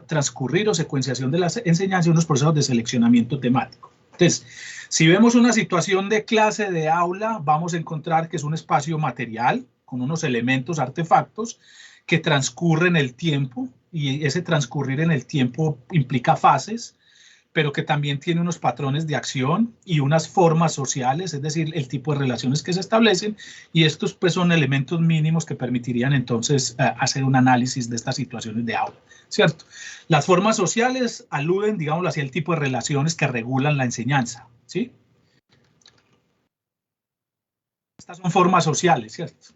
transcurrir o secuenciación de la enseñanza y unos procesos de seleccionamiento temático. Entonces, si vemos una situación de clase, de aula, vamos a encontrar que es un espacio material con unos elementos, artefactos, que transcurren el tiempo, y ese transcurrir en el tiempo implica fases. pero que también tiene unos patrones de acción y unas formas sociales, es decir, el tipo de relaciones que se establecen, y estos pues son elementos mínimos que permitirían entonces hacer un análisis de estas situaciones de aula, ¿cierto? Las formas sociales aluden, digámoslo así, al tipo de relaciones que regulan la enseñanza, ¿sí? Estas son formas sociales, ¿cierto?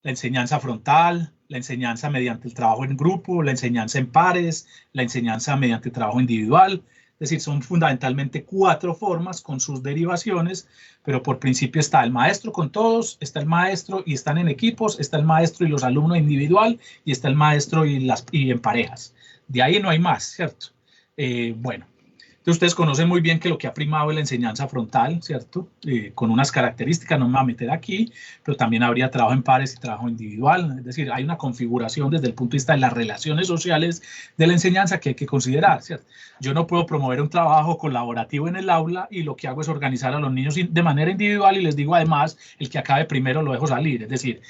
La enseñanza frontal, la enseñanza mediante el trabajo en grupo, la enseñanza en pares, la enseñanza mediante el trabajo individual. Es decir, son fundamentalmente 4 formas con sus derivaciones, pero por principio está el maestro con todos, está el maestro y están en equipos, está el maestro y los alumnos individual, y está el maestro y en parejas. De ahí no hay más, ¿cierto? Bueno. Entonces, ustedes conocen muy bien que lo que ha primado es la enseñanza frontal, ¿cierto? Con unas características, no me voy a meter aquí, pero también habría trabajo en pares y trabajo individual. Es decir, hay una configuración desde el punto de vista de las relaciones sociales de la enseñanza que hay que considerar, ¿cierto? Yo no puedo promover un trabajo colaborativo en el aula y lo que hago es organizar a los niños de manera individual y les digo además, el que acabe primero lo dejo salir. Es decir,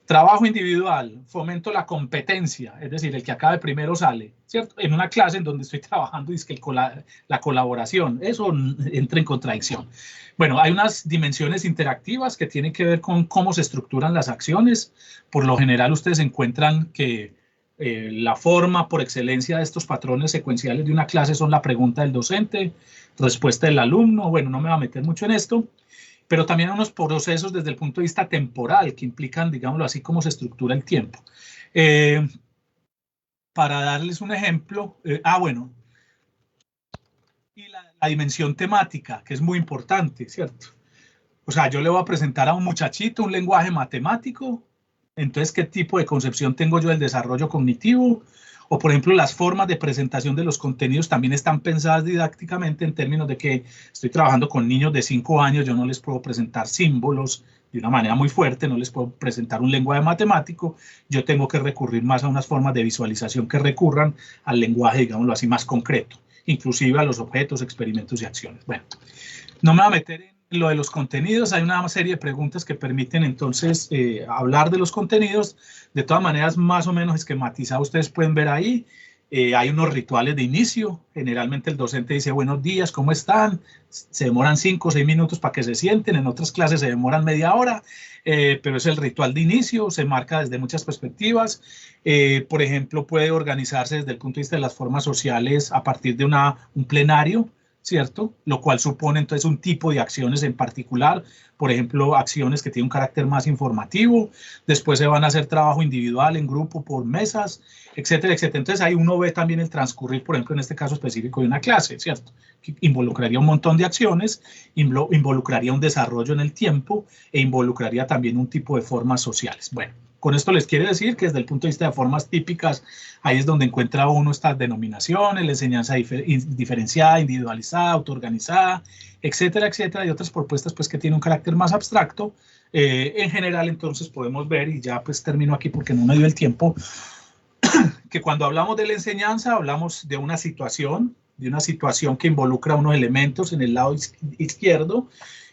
trabajo individual, fomento la competencia, es decir, el que acabe primero sale, ¿cierto? En una clase en donde estoy trabajando es que la colaboración, eso entra en contradicción. Bueno, hay unas dimensiones interactivas que tienen que ver con cómo se estructuran las acciones. Por lo general ustedes encuentran que la forma por excelencia de estos patrones secuenciales de una clase son la pregunta del docente, respuesta del alumno, bueno, no me voy a meter mucho en esto, pero también unos procesos desde el punto de vista temporal que implican, digámoslo así, cómo se estructura el tiempo. Para darles un ejemplo, bueno, y la dimensión temática, que es muy importante, ¿cierto? O sea, yo le voy a presentar a un muchachito un lenguaje matemático, entonces, ¿qué tipo de concepción tengo yo del desarrollo cognitivo? O, por ejemplo, las formas de presentación de los contenidos también están pensadas didácticamente en términos de que estoy trabajando con niños de 5 años, yo no les puedo presentar símbolos de una manera muy fuerte, no les puedo presentar un lenguaje matemático, yo tengo que recurrir más a unas formas de visualización que recurran al lenguaje, digámoslo así, más concreto, inclusive a los objetos, experimentos y acciones. Bueno, no me voy a meter en lo de los contenidos, hay una serie de preguntas que permiten entonces hablar de los contenidos. De todas maneras, más o menos esquematizado, ustedes pueden ver ahí, hay unos rituales de inicio, generalmente el docente dice buenos días, ¿cómo están? Se demoran 5 o 6 minutos para que se sienten, en otras clases se demoran media hora, pero es el ritual de inicio, se marca desde muchas perspectivas. Por ejemplo, puede organizarse desde el punto de vista de las formas sociales a partir de un plenario, ¿cierto? Lo cual supone entonces un tipo de acciones en particular, por ejemplo, acciones que tienen un carácter más informativo, después se van a hacer trabajo individual, en grupo, por mesas, etcétera, etcétera. Entonces ahí uno ve también el transcurrir, por ejemplo, en este caso específico de una clase, ¿cierto? Que involucraría un montón de acciones, involucraría un desarrollo en el tiempo e involucraría también un tipo de formas sociales. Bueno, con esto les quiere decir que desde el punto de vista de formas típicas, ahí es donde encuentra uno estas denominaciones, la enseñanza diferenciada, individualizada, autoorganizada, etcétera, etcétera, y otras propuestas pues que tienen un carácter más abstracto. En general, entonces podemos ver, y ya pues termino aquí porque no me dio el tiempo, que cuando hablamos de la enseñanza hablamos de una situación que involucra unos elementos en el lado izquierdo,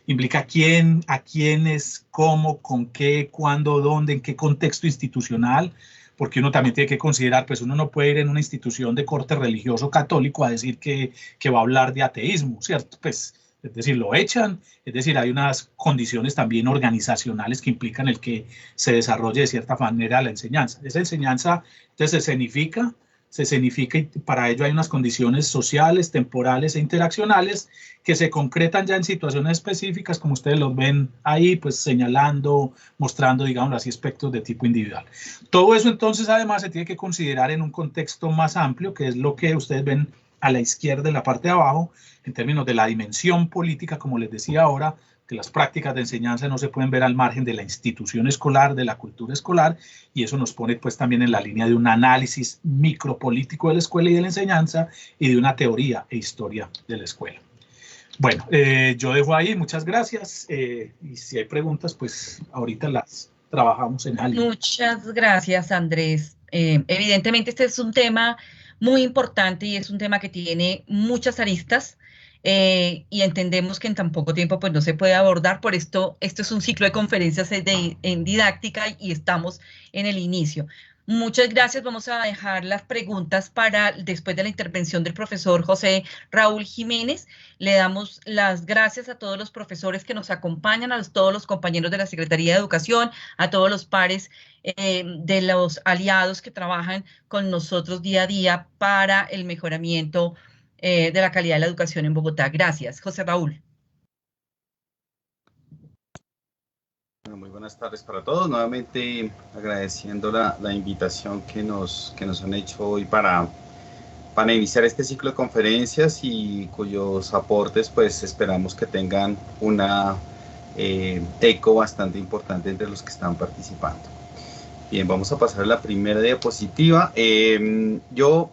implica quién, a quiénes, cómo, con qué, cuándo, dónde, en qué contexto institucional, porque uno también tiene que considerar, pues uno no puede ir en una institución de corte religioso católico a decir que va a hablar de ateísmo, ¿cierto? Pues, es decir, lo echan, es decir, hay unas condiciones también organizacionales que implican el que se desarrolle de cierta manera la enseñanza. Esa enseñanza, entonces, se escenifica y para ello hay unas condiciones sociales, temporales e interaccionales que se concretan ya en situaciones específicas, como ustedes los ven ahí, pues señalando, mostrando, digamos así, aspectos de tipo individual. Todo eso entonces además se tiene que considerar en un contexto más amplio, que es lo que ustedes ven a la izquierda en la parte de abajo, en términos de la dimensión política, como les decía ahora, que las prácticas de enseñanza no se pueden ver al margen de la institución escolar, de la cultura escolar, y eso nos pone pues también en la línea de un análisis micropolítico de la escuela y de la enseñanza y de una teoría e historia de la escuela. Bueno, yo dejo ahí, muchas gracias, y si hay preguntas, pues ahorita las trabajamos en alguien. Muchas gracias, Andrés. Evidentemente este es un tema muy importante y es un tema que tiene muchas aristas, y entendemos que en tan poco tiempo pues no se puede abordar, por esto es un ciclo de conferencias en didáctica y estamos en el inicio. Muchas gracias. Vamos a dejar las preguntas para después de la intervención del profesor José Raúl Jiménez. Le damos las gracias a todos los profesores que nos acompañan, todos los compañeros de la Secretaría de Educación, a todos los pares de los aliados que trabajan con nosotros día a día para el mejoramiento de la calidad de la educación en Bogotá. Gracias, José Raúl. Muy buenas tardes para todos. Nuevamente agradeciendo la invitación que nos han hecho hoy para iniciar este ciclo de conferencias y cuyos aportes pues esperamos que tengan una eco bastante importante entre los que están participando. Bien, vamos a pasar a la primera diapositiva. Yo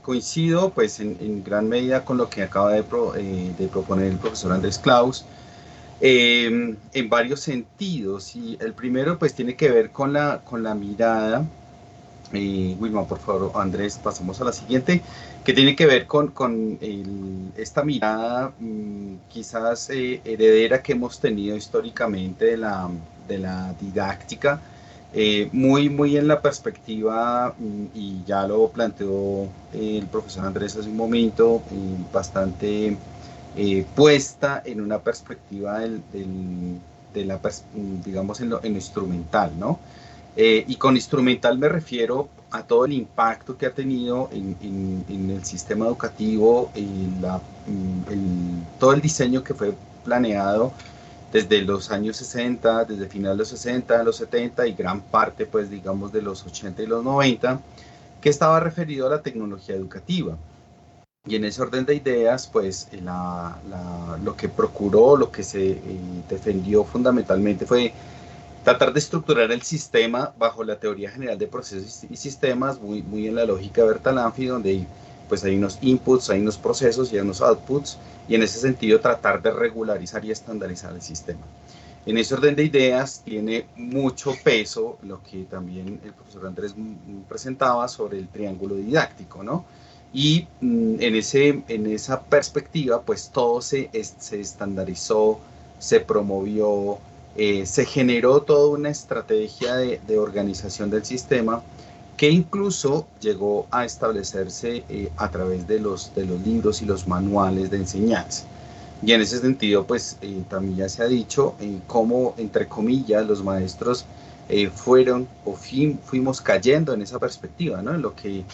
coincido pues en gran medida con lo que acaba de proponer el profesor Andrés Claus. En varios sentidos, y el primero pues tiene que ver con la mirada, Wilma, por favor, Andrés, pasamos a la siguiente, que tiene que ver con esta mirada quizás heredera que hemos tenido históricamente de la didáctica, muy en la perspectiva, y ya lo planteó el profesor Andrés hace un momento, bastante puesta en una perspectiva digamos, en lo instrumental, ¿no? Y con instrumental me refiero a todo el impacto que ha tenido en el sistema educativo, todo el diseño que fue planeado desde los años 60, desde finales de los 60, los 70 y gran parte, pues, digamos, de los 80 y los 90, que estaba referido a la tecnología educativa. Y en ese orden de ideas, pues lo que procuró, lo que se defendió fundamentalmente fue tratar de estructurar el sistema bajo la teoría general de procesos y sistemas, muy en la lógica de Bertalanffy, donde pues hay unos inputs, hay unos procesos y hay unos outputs, y en ese sentido tratar de regularizar y estandarizar el sistema. En ese orden de ideas tiene mucho peso lo que también el profesor Andrés presentaba sobre el triángulo didáctico, ¿no? Y en esa perspectiva, pues todo se estandarizó, se promovió, se generó toda una estrategia de organización del sistema que incluso llegó a establecerse a través de los libros y los manuales de enseñanza. Y en ese sentido, pues también ya se ha dicho cómo, entre comillas, los maestros fuimos cayendo en esa perspectiva, ¿no? En lo que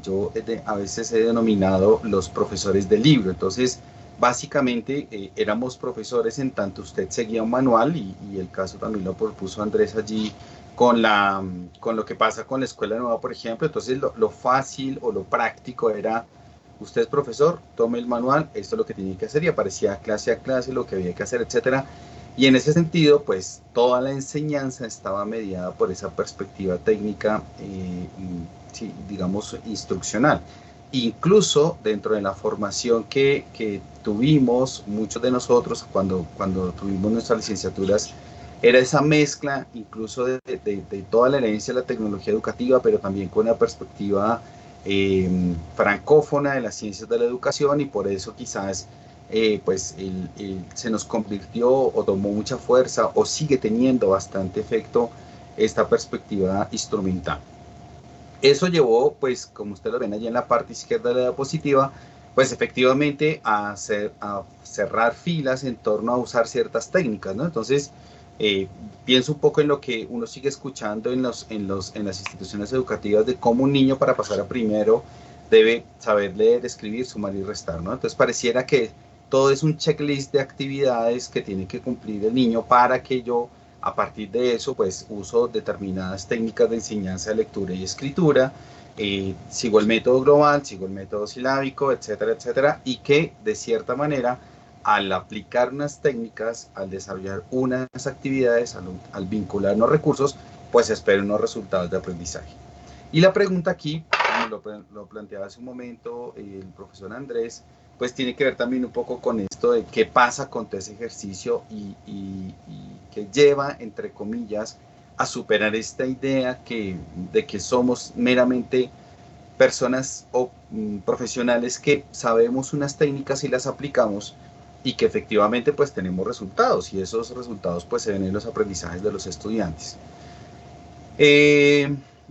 yo a veces he denominado los profesores del libro. Entonces, básicamente éramos profesores en tanto usted seguía un manual, y el caso también lo propuso Andrés allí con lo que pasa con la escuela nueva, por ejemplo. Entonces, lo fácil o lo práctico era: usted es profesor, tome el manual, esto es lo que tiene que hacer, y aparecía clase a clase lo que había que hacer, etcétera. Y en ese sentido, pues toda la enseñanza estaba mediada por esa perspectiva técnica, sí, digamos, instruccional. Incluso dentro de la formación que tuvimos muchos de nosotros cuando tuvimos nuestras licenciaturas, era esa mezcla incluso de toda la herencia de la tecnología educativa, pero también con una perspectiva francófona de las ciencias de la educación, y por eso quizás pues se nos convirtió o tomó mucha fuerza o sigue teniendo bastante efecto esta perspectiva instrumental. Eso llevó, pues, como ustedes lo ven allí en la parte izquierda de la diapositiva, pues efectivamente a cerrar filas en torno a usar ciertas técnicas, ¿no? Entonces, pienso un poco en lo que uno sigue escuchando en las instituciones educativas, de cómo un niño para pasar a primero debe saber leer, escribir, sumar y restar, ¿no? Entonces pareciera que todo es un checklist de actividades que tiene que cumplir el niño para que yo, a partir de eso, pues uso determinadas técnicas de enseñanza de lectura y escritura, sigo el método global, sigo el método silábico, etcétera, etcétera, y que de cierta manera, al aplicar unas técnicas, al desarrollar unas actividades, al vincular unos recursos, pues espero unos resultados de aprendizaje. Y la pregunta aquí, como lo planteaba hace un momento el profesor Andrés, pues tiene que ver también un poco con esto de qué pasa con todo ese ejercicio y que lleva, entre comillas, a superar esta idea de que somos meramente personas o profesionales que sabemos unas técnicas y las aplicamos, y que efectivamente pues tenemos resultados, y esos resultados pues se ven en los aprendizajes de los estudiantes.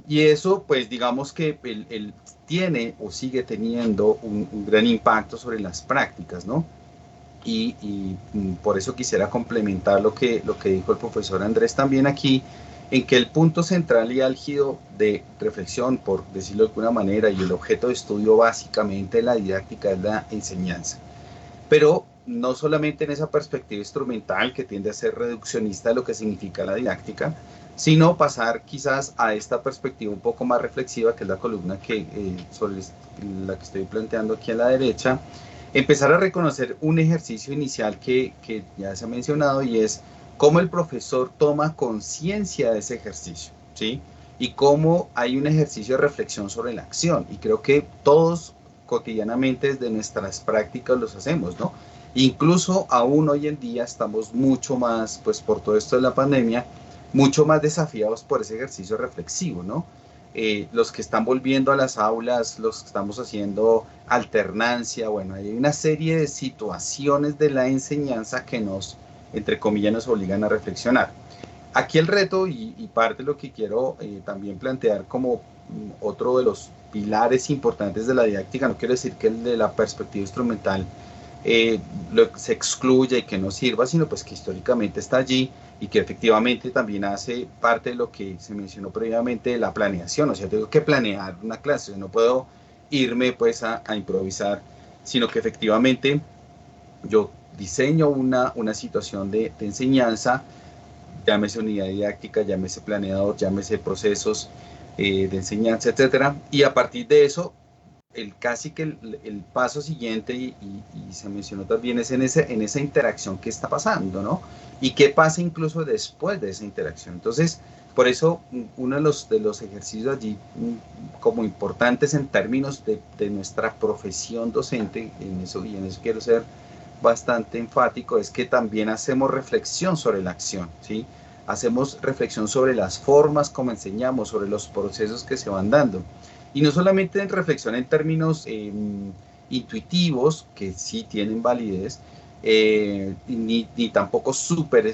Y eso, pues digamos que él tiene o sigue teniendo un gran impacto sobre las prácticas, ¿no? Y por eso quisiera complementar lo que dijo el profesor Andrés también aquí, en que el punto central y álgido de reflexión, por decirlo de alguna manera, y el objeto de estudio básicamente de la didáctica es la enseñanza. Pero no solamente en esa perspectiva instrumental que tiende a ser reduccionista de lo que significa la didáctica, sino pasar quizás a esta perspectiva un poco más reflexiva, que es la columna sobre la que estoy planteando aquí a la derecha, empezar a reconocer un ejercicio inicial que ya se ha mencionado, y es cómo el profesor toma conciencia de ese ejercicio, ¿sí? Y cómo hay un ejercicio de reflexión sobre la acción, y creo que todos cotidianamente desde nuestras prácticas los hacemos, ¿no? Incluso aún hoy en día estamos mucho más, pues por todo esto de la pandemia, mucho más desafiados por ese ejercicio reflexivo, ¿no? Los que están volviendo a las aulas, los que estamos haciendo alternancia, bueno, hay una serie de situaciones de la enseñanza que nos, entre comillas, nos obligan a reflexionar. Aquí el reto y parte de lo que quiero también plantear como otro de los pilares importantes de la didáctica, no quiero decir que el de la perspectiva instrumental se excluya y que no sirva, sino pues que históricamente está allí y que efectivamente también hace parte de lo que se mencionó previamente de la planeación. O sea, tengo que planear una clase, no puedo irme pues a improvisar, sino que efectivamente yo diseño una situación de enseñanza, llámese unidad didáctica, llámese planeador, llámese procesos de enseñanza, etcétera, y a partir de eso casi que el paso siguiente, y se mencionó también, es en esa interacción que está pasando, ¿no? Y qué pasa incluso después de esa interacción. Entonces, por eso, uno de los ejercicios allí como importantes en términos de nuestra profesión docente, y en eso quiero ser bastante enfático, es que también hacemos reflexión sobre la acción, ¿sí? Hacemos reflexión sobre las formas como enseñamos, sobre los procesos que se van dando. Y no solamente en reflexión en términos intuitivos, que sí tienen validez, ni tampoco súper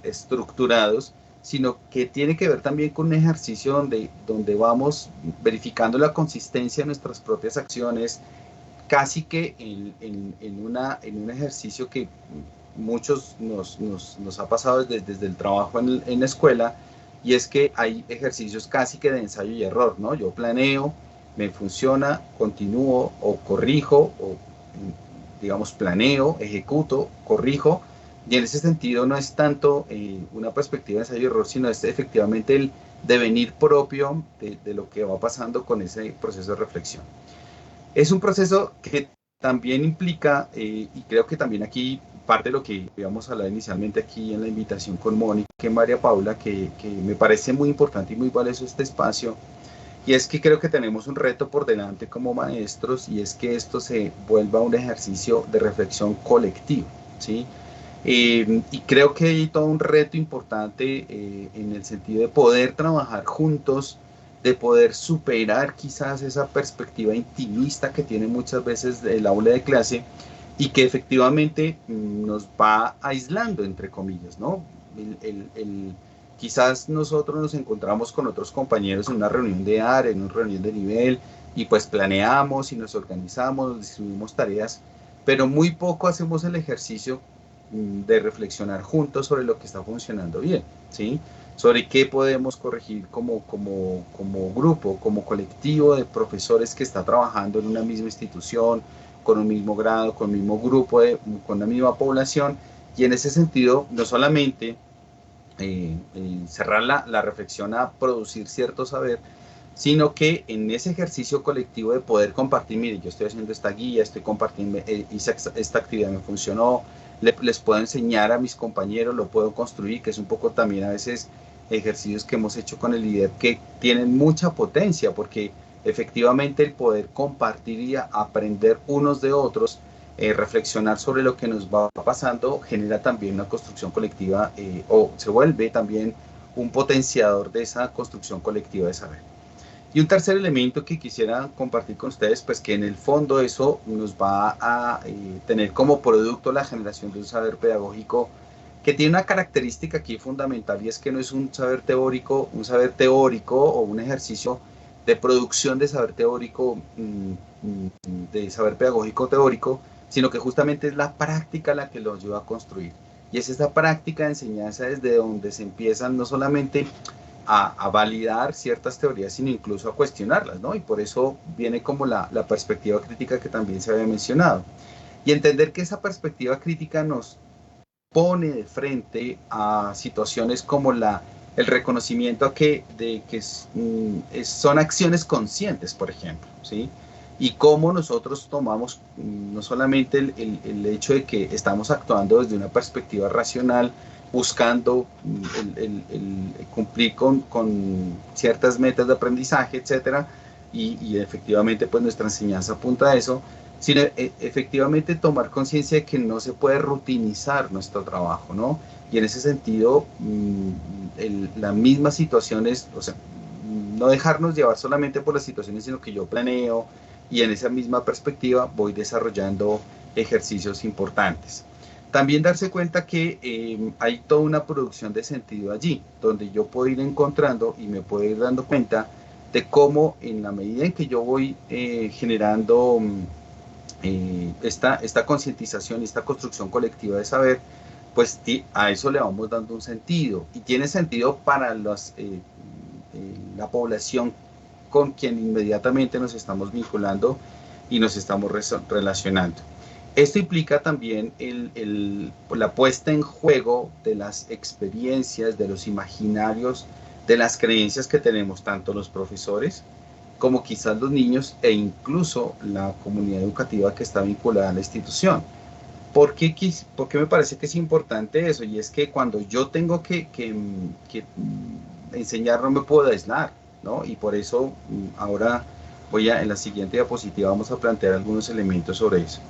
estructurados, sino que tiene que ver también con un ejercicio donde vamos verificando la consistencia de nuestras propias acciones, casi que en un ejercicio que muchos nos ha pasado desde el trabajo en la escuela, y es que hay ejercicios casi que de ensayo y error, ¿no? Yo planeo, me funciona, continúo o corrijo, o digamos planeo, ejecuto, corrijo, y en ese sentido no es tanto una perspectiva de ensayo y error, sino es efectivamente el devenir propio de lo que va pasando con ese proceso de reflexión. Es un proceso que también implica, y creo que también aquí parte de lo que íbamos a hablar inicialmente aquí en la invitación con Mónica y María Paula, que me parece muy importante y muy valioso este espacio, y es que creo que tenemos un reto por delante como maestros, y es que esto se vuelva un ejercicio de reflexión colectiva, ¿sí? Y creo que hay todo un reto importante en el sentido de poder trabajar juntos, de poder superar quizás esa perspectiva intimista que tiene muchas veces el aula de clase, y que efectivamente nos va aislando, entre comillas, ¿no? Quizás nosotros nos encontramos con otros compañeros en una reunión de área, en una reunión de nivel, y pues planeamos y nos organizamos, nos distribuimos tareas, pero muy poco hacemos el ejercicio de reflexionar juntos sobre lo que está funcionando bien, ¿sí? Sobre qué podemos corregir como grupo, como colectivo de profesores que está trabajando en una misma institución, con un mismo grado, con un mismo grupo, con la misma población, y en ese sentido no solamente cerrar la reflexión a producir cierto saber, sino que en ese ejercicio colectivo de poder compartir, mire, yo estoy haciendo esta guía, estoy compartiendo, esta actividad me funcionó, les puedo enseñar a mis compañeros, lo puedo construir, que es un poco también a veces ejercicios que hemos hecho con el líder que tienen mucha potencia, porque efectivamente el poder compartir y aprender unos de otros, reflexionar sobre lo que nos va pasando, genera también una construcción colectiva, o se vuelve también un potenciador de esa construcción colectiva de saber. Y un tercer elemento que quisiera compartir con ustedes, pues que en el fondo eso nos va a tener como producto la generación de un saber pedagógico que tiene una característica aquí fundamental, y es que no es un saber teórico o un ejercicio de producción de saber teórico, de saber pedagógico teórico, sino que justamente es la práctica la que lo ayuda a construir. Y es esta práctica de enseñanza desde donde se empiezan no solamente a validar ciertas teorías, sino incluso a cuestionarlas, ¿no? Y por eso viene como la perspectiva crítica que también se había mencionado. Y entender que esa perspectiva crítica nos pone de frente a situaciones como el reconocimiento de que son acciones conscientes, por ejemplo, ¿sí? Y cómo nosotros tomamos no solamente el hecho de que estamos actuando desde una perspectiva racional, buscando cumplir con ciertas metas de aprendizaje, etcétera, y efectivamente pues nuestra enseñanza apunta a eso, sino efectivamente tomar conciencia de que no se puede rutinizar nuestro trabajo, ¿no? Y en ese sentido, las mismas situaciones, o sea, no dejarnos llevar solamente por las situaciones, sino que yo planeo y en esa misma perspectiva voy desarrollando ejercicios importantes. También darse cuenta que hay toda una producción de sentido allí, donde yo puedo ir encontrando y me puedo ir dando cuenta de cómo en la medida en que yo voy generando esta concientización y esta construcción colectiva de saber, pues a eso le vamos dando un sentido, y tiene sentido para la población con quien inmediatamente nos estamos vinculando y nos estamos relacionando. Esto implica también la puesta en juego de las experiencias, de los imaginarios, de las creencias que tenemos tanto los profesores como quizás los niños e incluso la comunidad educativa que está vinculada a la institución. ¿Por qué me parece que es importante eso? Y es que cuando yo tengo que enseñar no me puedo aislar, ¿no? Y por eso ahora en la siguiente diapositiva vamos a plantear algunos elementos sobre eso.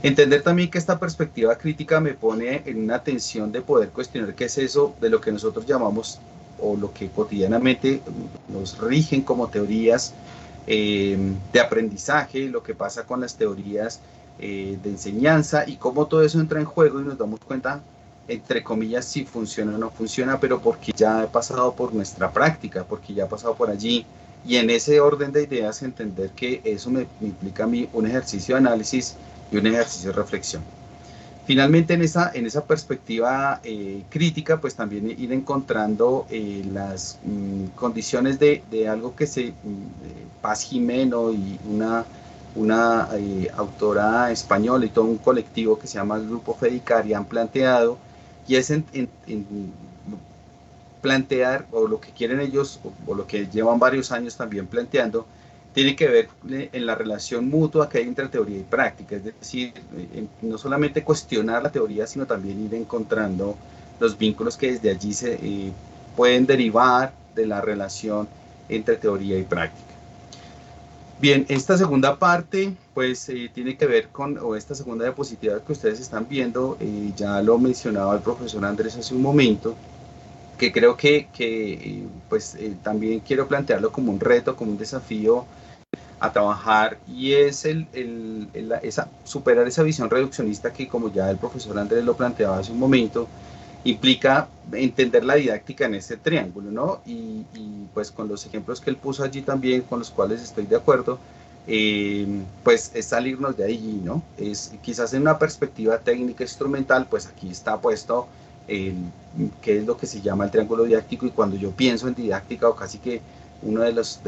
Entender también que esta perspectiva crítica me pone en una tensión de poder cuestionar qué es eso de lo que nosotros llamamos, o lo que cotidianamente nos rigen como teorías de aprendizaje, lo que pasa con las teorías de enseñanza, y cómo todo eso entra en juego y nos damos cuenta, entre comillas, si funciona o no funciona, pero porque ya he pasado por nuestra práctica, porque ya he pasado por allí, y en ese orden de ideas entender que eso me implica a mí un ejercicio de análisis y un ejercicio de reflexión. Finalmente, en esa perspectiva crítica, pues también ir encontrando las condiciones de algo que Paz Jimeno y una autora española y todo un colectivo que se llama el Grupo Fedicari han planteado, y es plantear, o lo que quieren ellos, o lo que llevan varios años también planteando, tiene que ver en la relación mutua que hay entre teoría y práctica, es decir, no solamente cuestionar la teoría, sino también ir encontrando los vínculos que desde allí se pueden derivar de la relación entre teoría y práctica. Bien, esta segunda parte, pues tiene que ver esta segunda diapositiva que ustedes están viendo, ya lo mencionaba el profesor Andrés hace un momento, que creo que también quiero plantearlo como un reto, como un desafío a trabajar, y es superar esa visión reduccionista que, como ya el profesor Andrés lo planteaba hace un momento, implica entender la didáctica en este triángulo, ¿no? Y pues con los ejemplos que él puso allí también, con los cuales estoy de acuerdo, pues es salirnos de allí, ¿no? Es quizás en una perspectiva técnica instrumental, pues aquí está puesto qué es lo que se llama el triángulo didáctico, y cuando yo pienso en didáctica, o casi que uno de los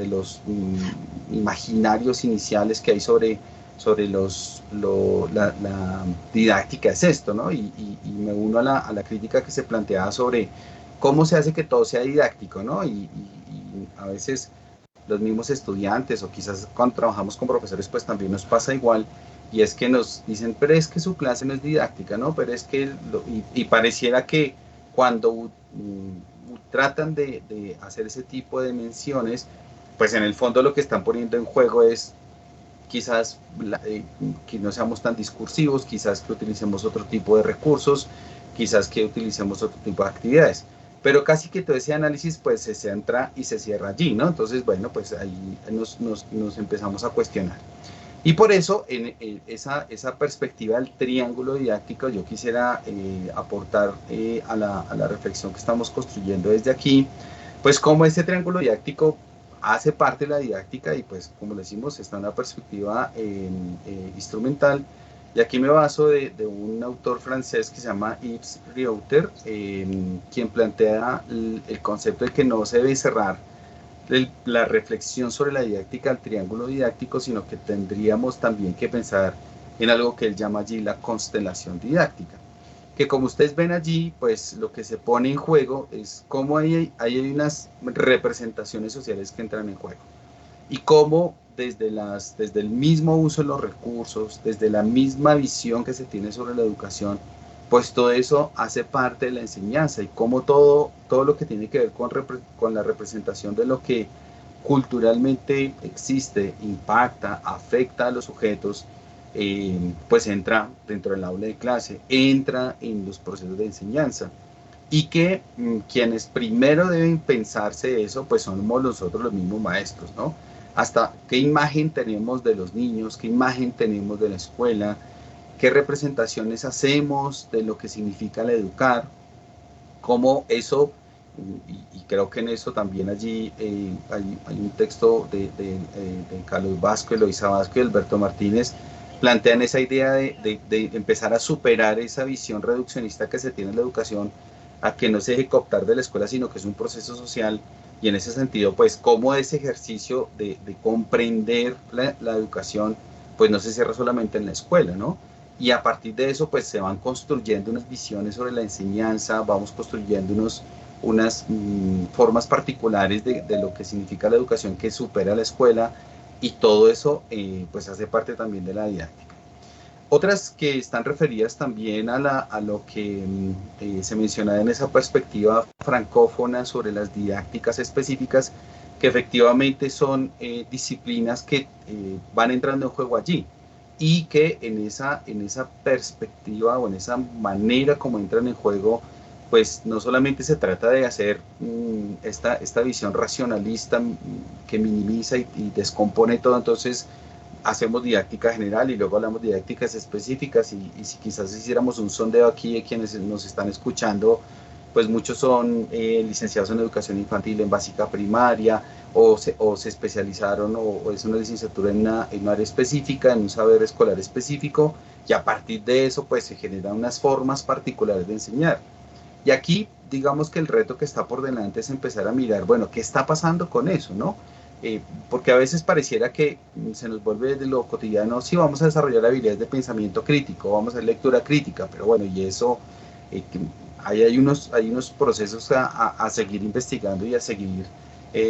imaginarios iniciales que hay sobre la didáctica es esto, ¿no? Y me uno a la crítica que se planteaba sobre cómo se hace que todo sea didáctico, ¿no? Y a veces los mismos estudiantes, o quizás cuando trabajamos con profesores, pues también nos pasa igual, y es que nos dicen, pero es que su clase no es didáctica, ¿no? Pero es que, y pareciera que cuando tratan de hacer ese tipo de menciones, pues en el fondo lo que están poniendo en juego es quizás que no seamos tan discursivos, quizás que utilicemos otro tipo de recursos, quizás que utilicemos otro tipo de actividades, pero casi que todo ese análisis pues se centra y se cierra allí, ¿no? Entonces, bueno, pues ahí nos empezamos a cuestionar. Y por eso, en esa perspectiva del triángulo didáctico, yo quisiera aportar a la reflexión que estamos construyendo desde aquí, pues cómo este triángulo didáctico hace parte de la didáctica y pues como le decimos, está en la perspectiva instrumental. Y aquí me baso de un autor francés que se llama Yves Reuter, quien plantea el concepto de que no se debe cerrar la reflexión sobre la didáctica al triángulo didáctico, sino que tendríamos también que pensar en algo que él llama allí la constelación didáctica. Que como ustedes ven allí, pues lo que se pone en juego es cómo hay unas representaciones sociales que entran en juego. Y cómo desde el mismo uso de los recursos, desde la misma visión que se tiene sobre la educación, pues todo eso hace parte de la enseñanza y cómo todo lo que tiene que ver con la representación de lo que culturalmente existe, impacta, afecta a los sujetos, pues entra dentro del aula de clase, entra en los procesos de enseñanza. Y que quienes primero deben pensarse eso, pues somos nosotros los mismos maestros, ¿no? Hasta qué imagen tenemos de los niños, qué imagen tenemos de la escuela, qué representaciones hacemos de lo que significa el educar, cómo eso, y creo que en eso también allí hay un texto de Carlos Vázquez, Eloisa Vázquez y Alberto Martínez, plantean esa idea de empezar a superar esa visión reduccionista que se tiene en la educación, a que no se deje cooptar de la escuela, sino que es un proceso social, y en ese sentido, pues, cómo ese ejercicio de comprender la educación, pues no se cierra solamente en la escuela, ¿no? Y a partir de eso, pues, se van construyendo unas visiones sobre la enseñanza, vamos construyendo unas formas particulares de lo que significa la educación que supera la escuela, y todo eso, pues, hace parte también de la didáctica. Otras que están referidas también a lo que se menciona en esa perspectiva francófona sobre las didácticas específicas, que efectivamente son disciplinas que van entrando en juego allí, y que en esa perspectiva o en esa manera como entran en juego, pues no solamente se trata de hacer esta visión racionalista que minimiza y descompone todo, entonces hacemos didáctica general y luego hablamos de didácticas específicas, y si quizás hiciéramos un sondeo aquí de quienes nos están escuchando, pues muchos son licenciados en educación infantil en básica primaria, o se especializaron o es una licenciatura en una área específica, en un saber escolar específico, y a partir de eso pues se generan unas formas particulares de enseñar. Y aquí digamos que el reto que está por delante es empezar a mirar, bueno, ¿qué está pasando con eso, no? Porque a veces pareciera que se nos vuelve de lo cotidiano, sí, vamos a desarrollar habilidades de pensamiento crítico, vamos a hacer lectura crítica, pero bueno, y eso, hay unos procesos a seguir investigando y a seguir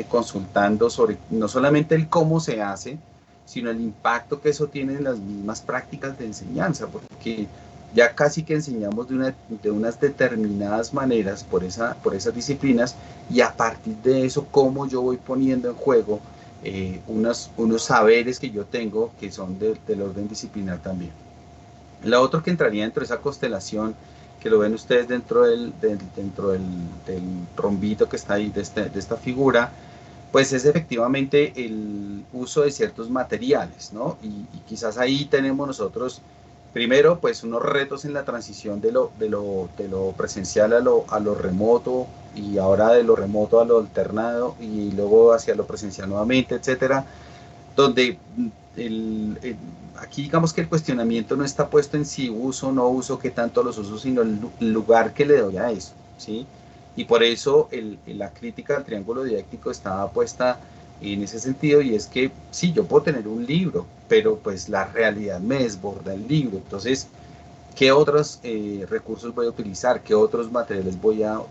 consultando sobre no solamente el cómo se hace, sino el impacto que eso tiene en las mismas prácticas de enseñanza, porque ya casi que enseñamos de unas determinadas maneras por esas disciplinas, y a partir de eso, cómo yo voy poniendo en juego unos saberes que yo tengo que son del orden disciplinar también. La otra que entraría dentro de esa constelación, que lo ven ustedes dentro del rombito que está ahí, de esta figura, pues es efectivamente el uso de ciertos materiales, ¿no? Y quizás ahí tenemos nosotros, primero, pues unos retos en la transición de lo presencial a lo remoto, y ahora de lo remoto a lo alternado, y luego hacia lo presencial nuevamente, etcétera, donde aquí digamos que el cuestionamiento no está puesto en si uso o no uso, qué tanto los uso, sino el lugar que le doy a eso, ¿sí? Y por eso la crítica al triángulo didáctico estaba puesta en ese sentido, y es que sí, yo puedo tener un libro, pero pues la realidad me desborda el libro. Entonces, ¿qué otros recursos voy a utilizar? ¿Qué otros materiales voy a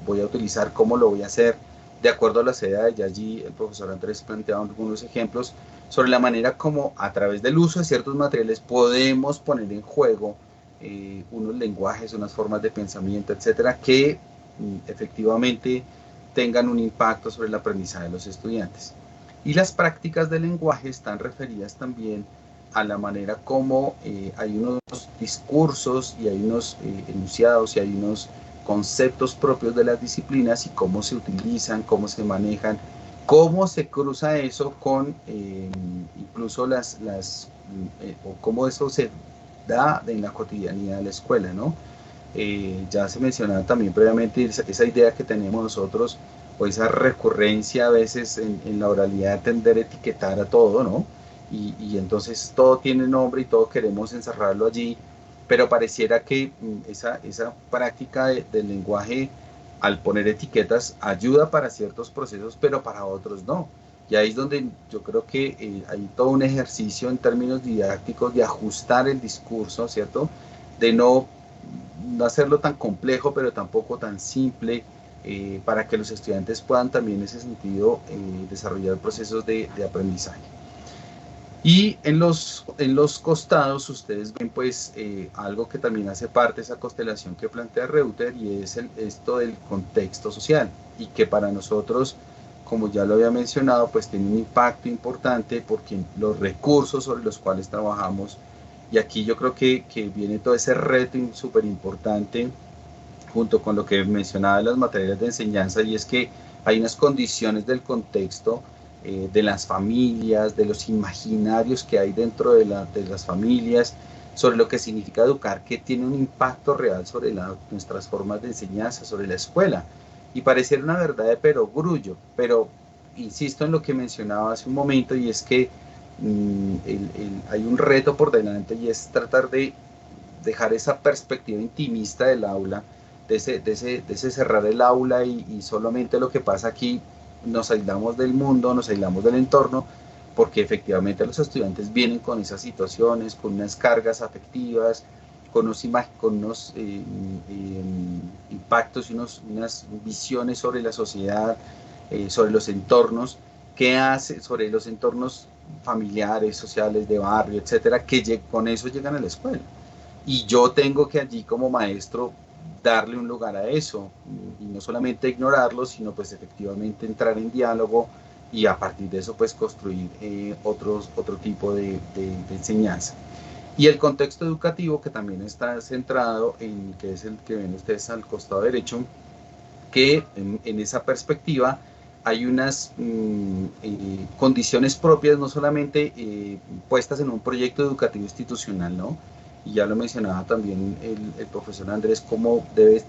utilizar? ¿Cómo lo voy a hacer? De acuerdo a las edades, ya allí el profesor Andrés planteaba algunos ejemplos sobre la manera como a través del uso de ciertos materiales podemos poner en juego unos lenguajes, unas formas de pensamiento, etcétera, que efectivamente tengan un impacto sobre el aprendizaje de los estudiantes. Y las prácticas del lenguaje están referidas también a la manera como hay unos discursos y hay unos enunciados y hay unos conceptos propios de las disciplinas, y cómo se utilizan, cómo se manejan, cómo se cruza eso con incluso o cómo eso se da en la cotidianidad de la escuela, ¿no? Ya se mencionaba también previamente esa idea que tenemos nosotros, o esa recurrencia a veces en la oralidad de tender a etiquetar a todo, ¿no? Y entonces todo tiene nombre y todo queremos encerrarlo allí, pero pareciera que esa práctica del lenguaje, al poner etiquetas, ayuda para ciertos procesos, pero para otros no. Y ahí es donde yo creo que hay todo un ejercicio en términos didácticos de ajustar el discurso, ¿cierto? De no hacerlo tan complejo, pero tampoco tan simple, para que los estudiantes puedan también en ese sentido desarrollar procesos de aprendizaje. Y en los costados ustedes ven pues algo que también hace parte de esa constelación que plantea Reuter, y es esto del contexto social, y que para nosotros, como ya lo había mencionado, pues tiene un impacto importante porque los recursos sobre los cuales trabajamos, y aquí yo creo que viene todo ese reto súper importante junto con lo que mencionaba de las materias de enseñanza, y es que hay unas condiciones del contexto, de las familias, de los imaginarios que hay dentro de las familias, sobre lo que significa educar, que tiene un impacto real sobre nuestras formas de enseñanza, sobre la escuela. Y pareciera una verdad de perogrullo, pero insisto en lo que mencionaba hace un momento, y es que hay un reto por delante, y es tratar de dejar esa perspectiva intimista del aula, de ese cerrar el aula y solamente lo que pasa aquí. Nos aislamos del mundo, nos aislamos del entorno, porque efectivamente los estudiantes vienen con esas situaciones, con unas cargas afectivas, con unos impactos y unas visiones sobre la sociedad, sobre los entornos, sobre los entornos familiares, sociales, de barrio, etcétera, que con eso llegan a la escuela. Y yo tengo que allí como maestro darle un lugar a eso, y no solamente ignorarlo, sino pues efectivamente entrar en diálogo, y a partir de eso pues construir otro tipo de enseñanza. Y el contexto educativo, que también está centrado en, que es el que ven ustedes al costado derecho, que en esa perspectiva hay unas condiciones propias, no solamente puestas en un proyecto educativo institucional, ¿no? Y ya lo mencionaba también el profesor Andrés, cómo debe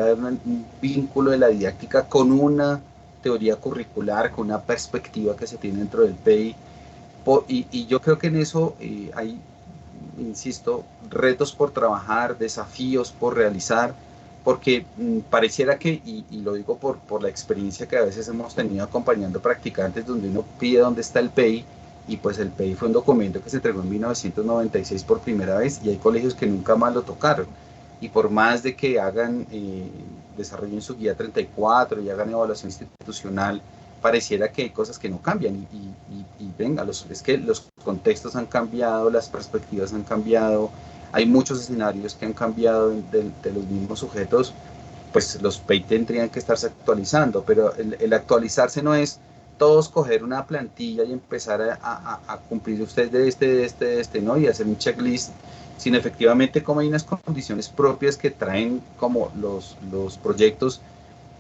haber un vínculo de la didáctica con una teoría curricular, con una perspectiva que se tiene dentro del PEI, y yo creo que en eso hay, insisto, retos por trabajar, desafíos por realizar, porque pareciera que, y lo digo por la experiencia que a veces hemos tenido acompañando practicantes, donde uno pide dónde está el PEI, y pues el PEI fue un documento que se entregó en 1996 por primera vez, y hay colegios que nunca más lo tocaron, y por más de que desarrollen su guía 34 y hagan evaluación institucional, pareciera que hay cosas que no cambian, y venga, es que los contextos han cambiado, las perspectivas han cambiado, hay muchos escenarios que han cambiado de los mismos sujetos, pues los PEI tendrían que estarse actualizando, pero el actualizarse no es todos coger una plantilla y empezar a cumplir usted de este, ¿no? Y hacer un checklist, sino efectivamente como hay unas condiciones propias que traen como los proyectos,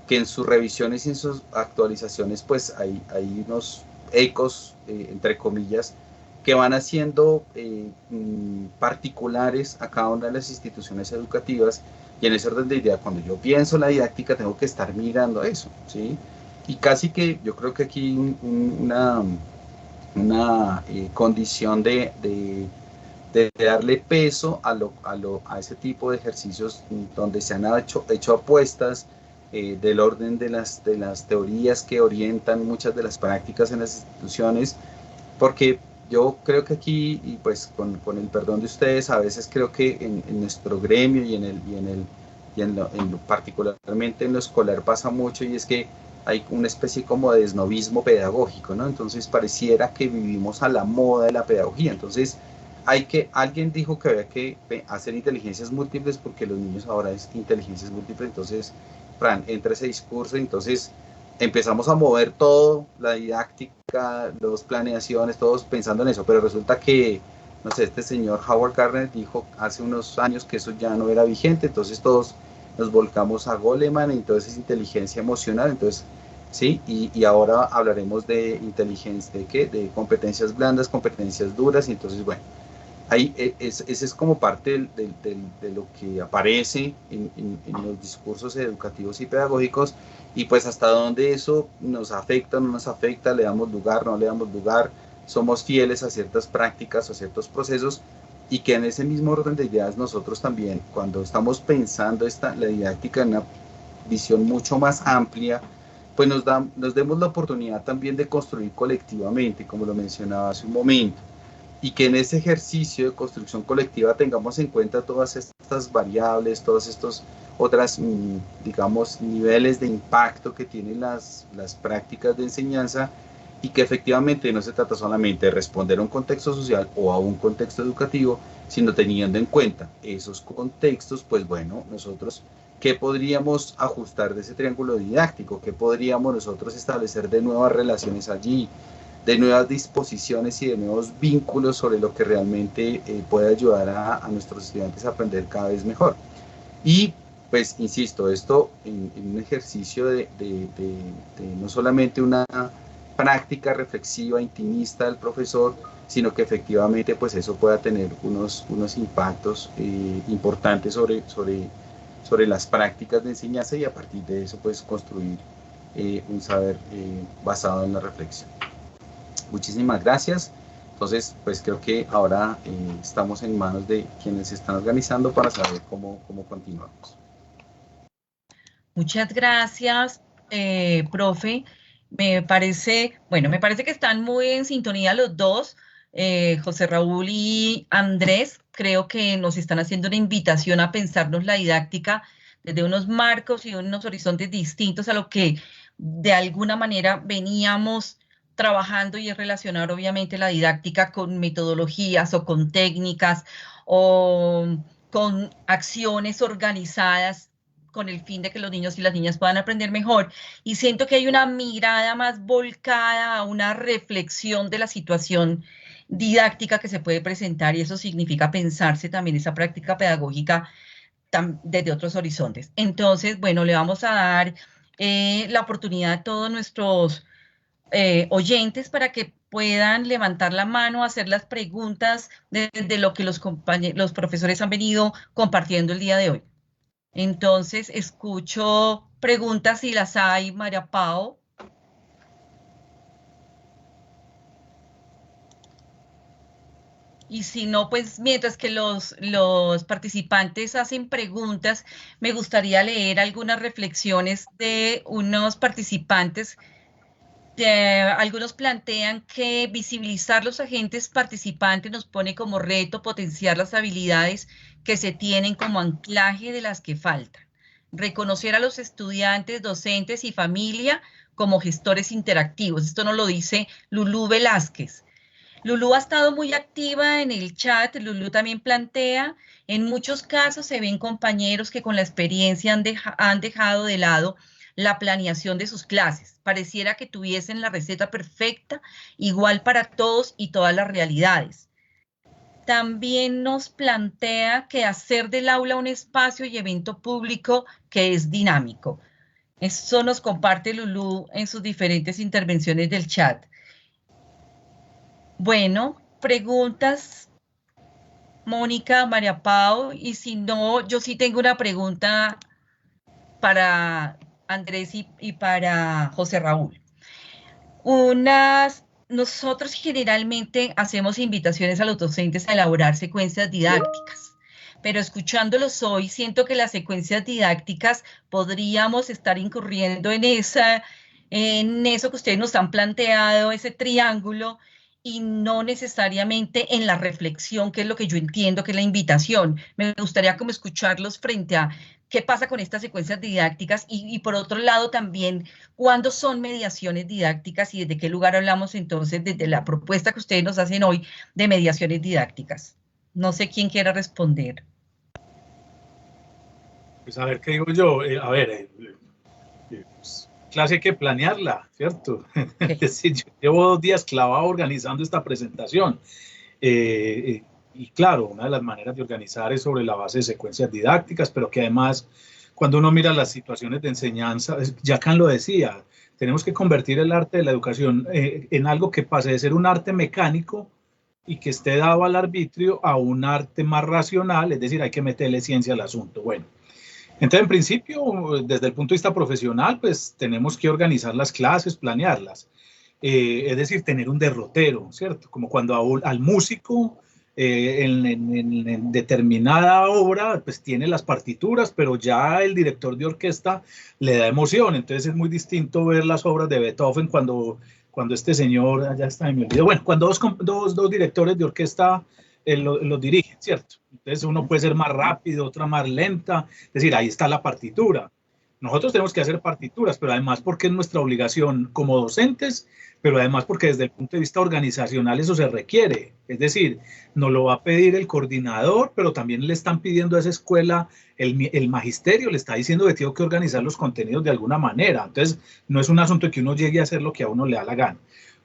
que en sus revisiones y en sus actualizaciones pues hay unos ecos, entre comillas, que van haciendo particulares a cada una de las instituciones educativas, y en ese orden de idea, cuando yo pienso la didáctica, tengo que estar mirando eso, ¿sí? Y casi que yo creo que aquí una condición de darle peso a ese tipo de ejercicios donde se han hecho apuestas del orden de las teorías que orientan muchas de las prácticas en las instituciones, porque yo creo que aquí, y pues con el perdón de ustedes, a veces creo que en nuestro gremio particularmente en lo escolar pasa mucho, y es que hay una especie como de esnovismo pedagógico, ¿no? Entonces pareciera que vivimos a la moda de la pedagogía. Entonces alguien dijo que había que hacer inteligencias múltiples porque los niños ahora es inteligencias múltiples. Entonces, Fran, entra ese discurso, y entonces empezamos a mover todo, la didáctica, las planeaciones, todos pensando en eso, pero resulta que, no sé, este señor Howard Gardner dijo hace unos años que eso ya no era vigente, entonces todos nos volcamos a Goleman, entonces inteligencia emocional. Entonces ¿sí? Y ahora hablaremos de inteligencia, ¿de qué? De competencias blandas, competencias duras, y entonces, bueno, ahí ese es como parte de lo que aparece en los discursos educativos y pedagógicos, y pues hasta dónde eso nos afecta, no nos afecta, le damos lugar, no le damos lugar, somos fieles a ciertas prácticas o ciertos procesos, y que en ese mismo orden de ideas nosotros también, cuando estamos pensando la didáctica en una visión mucho más amplia, pues nos demos la oportunidad también de construir colectivamente, como lo mencionaba hace un momento, y que en ese ejercicio de construcción colectiva tengamos en cuenta todas estas variables, todos estos otras, digamos, niveles de impacto que tienen las prácticas de enseñanza, y que efectivamente no se trata solamente de responder a un contexto social o a un contexto educativo, sino teniendo en cuenta esos contextos, pues bueno, nosotros, ¿qué podríamos ajustar de ese triángulo didáctico? ¿Qué podríamos nosotros establecer de nuevas relaciones allí, de nuevas disposiciones y de nuevos vínculos sobre lo que realmente puede ayudar a nuestros estudiantes a aprender cada vez mejor? Y pues, insisto, esto en un ejercicio de no solamente una práctica reflexiva, intimista del profesor, sino que efectivamente pues eso pueda tener unos impactos importantes sobre las prácticas de enseñanza, y a partir de eso pues construir un saber basado en la reflexión. Muchísimas gracias. Entonces, pues creo que ahora estamos en manos de quienes se están organizando para saber cómo continuamos. Muchas gracias, profe. Me parece que están muy en sintonía los dos, José Raúl y Andrés. Creo que nos están haciendo una invitación a pensarnos la didáctica desde unos marcos y unos horizontes distintos a lo que de alguna manera veníamos trabajando, y es relacionar obviamente la didáctica con metodologías o con técnicas o con acciones organizadas con el fin de que los niños y las niñas puedan aprender mejor. Y siento que hay una mirada más volcada a una reflexión de la situación didáctica que se puede presentar, y eso significa pensarse también esa práctica pedagógica desde otros horizontes. Entonces, bueno, le vamos a dar la oportunidad a todos nuestros oyentes para que puedan levantar la mano, hacer las preguntas de lo que los profesores han venido compartiendo el día de hoy. Entonces, escucho preguntas si las hay, María Pao. Y si no, pues mientras que los participantes hacen preguntas, me gustaría leer algunas reflexiones de unos participantes. Algunos plantean que visibilizar los agentes participantes nos pone como reto potenciar las habilidades que se tienen como anclaje de las que faltan. Reconocer a los estudiantes, docentes y familia como gestores interactivos. Esto nos lo dice Lulú Velázquez. Lulú ha estado muy activa en el chat. Lulú también plantea, en muchos casos se ven compañeros que con la experiencia han dejado de lado la planeación de sus clases. Pareciera que tuviesen la receta perfecta, igual para todos y todas las realidades. También nos plantea que hacer del aula un espacio y evento público que es dinámico. Eso nos comparte Lulú en sus diferentes intervenciones del chat. Bueno, preguntas, Mónica, María Pao, y si no, yo sí tengo una pregunta para Andrés y para José Raúl. Nosotros generalmente hacemos invitaciones a los docentes a elaborar secuencias didácticas, pero escuchándolos hoy siento que las secuencias didácticas podríamos estar incurriendo en eso que ustedes nos han planteado, ese triángulo, y no necesariamente en la reflexión, que es lo que yo entiendo que es la invitación. Me gustaría como escucharlos frente a qué pasa con estas secuencias didácticas y por otro lado también, ¿cuándo son mediaciones didácticas y desde qué lugar hablamos entonces desde la propuesta que ustedes nos hacen hoy de mediaciones didácticas? No sé quién quiera responder. Pues a ver, ¿qué digo yo? Clase hay que planearla, ¿cierto? Okay. Es decir, yo llevo 2 días clavado organizando esta presentación. Y claro, una de las maneras de organizar es sobre la base de secuencias didácticas, pero que además, cuando uno mira las situaciones de enseñanza, Yacan lo decía, Tenemos que convertir el arte de la educación en algo que pase de ser un arte mecánico y que esté dado al arbitrio a un arte más racional, es decir, hay que meterle ciencia al asunto. Bueno, entonces en principio, desde el punto de vista profesional, pues tenemos que organizar las clases, planearlas. Es decir, tener un derrotero, ¿cierto? Como cuando al músico en determinada obra, pues tiene las partituras, pero ya el director de orquesta le da emoción. Entonces es muy distinto ver las obras de Beethoven cuando este señor, ya está, me olvidó, bueno, cuando dos directores de orquesta los dirigen, ¿cierto? Entonces uno puede ser más rápido, otra más lenta, es decir, ahí está la partitura. Nosotros tenemos que hacer partituras, pero además porque es nuestra obligación como docentes, pero además porque desde el punto de vista organizacional eso se requiere. Es decir, nos lo va a pedir el coordinador, pero también le están pidiendo a esa escuela, el magisterio le está diciendo que tiene que organizar los contenidos de alguna manera. Entonces, no es un asunto de que uno llegue a hacer lo que a uno le da la gana.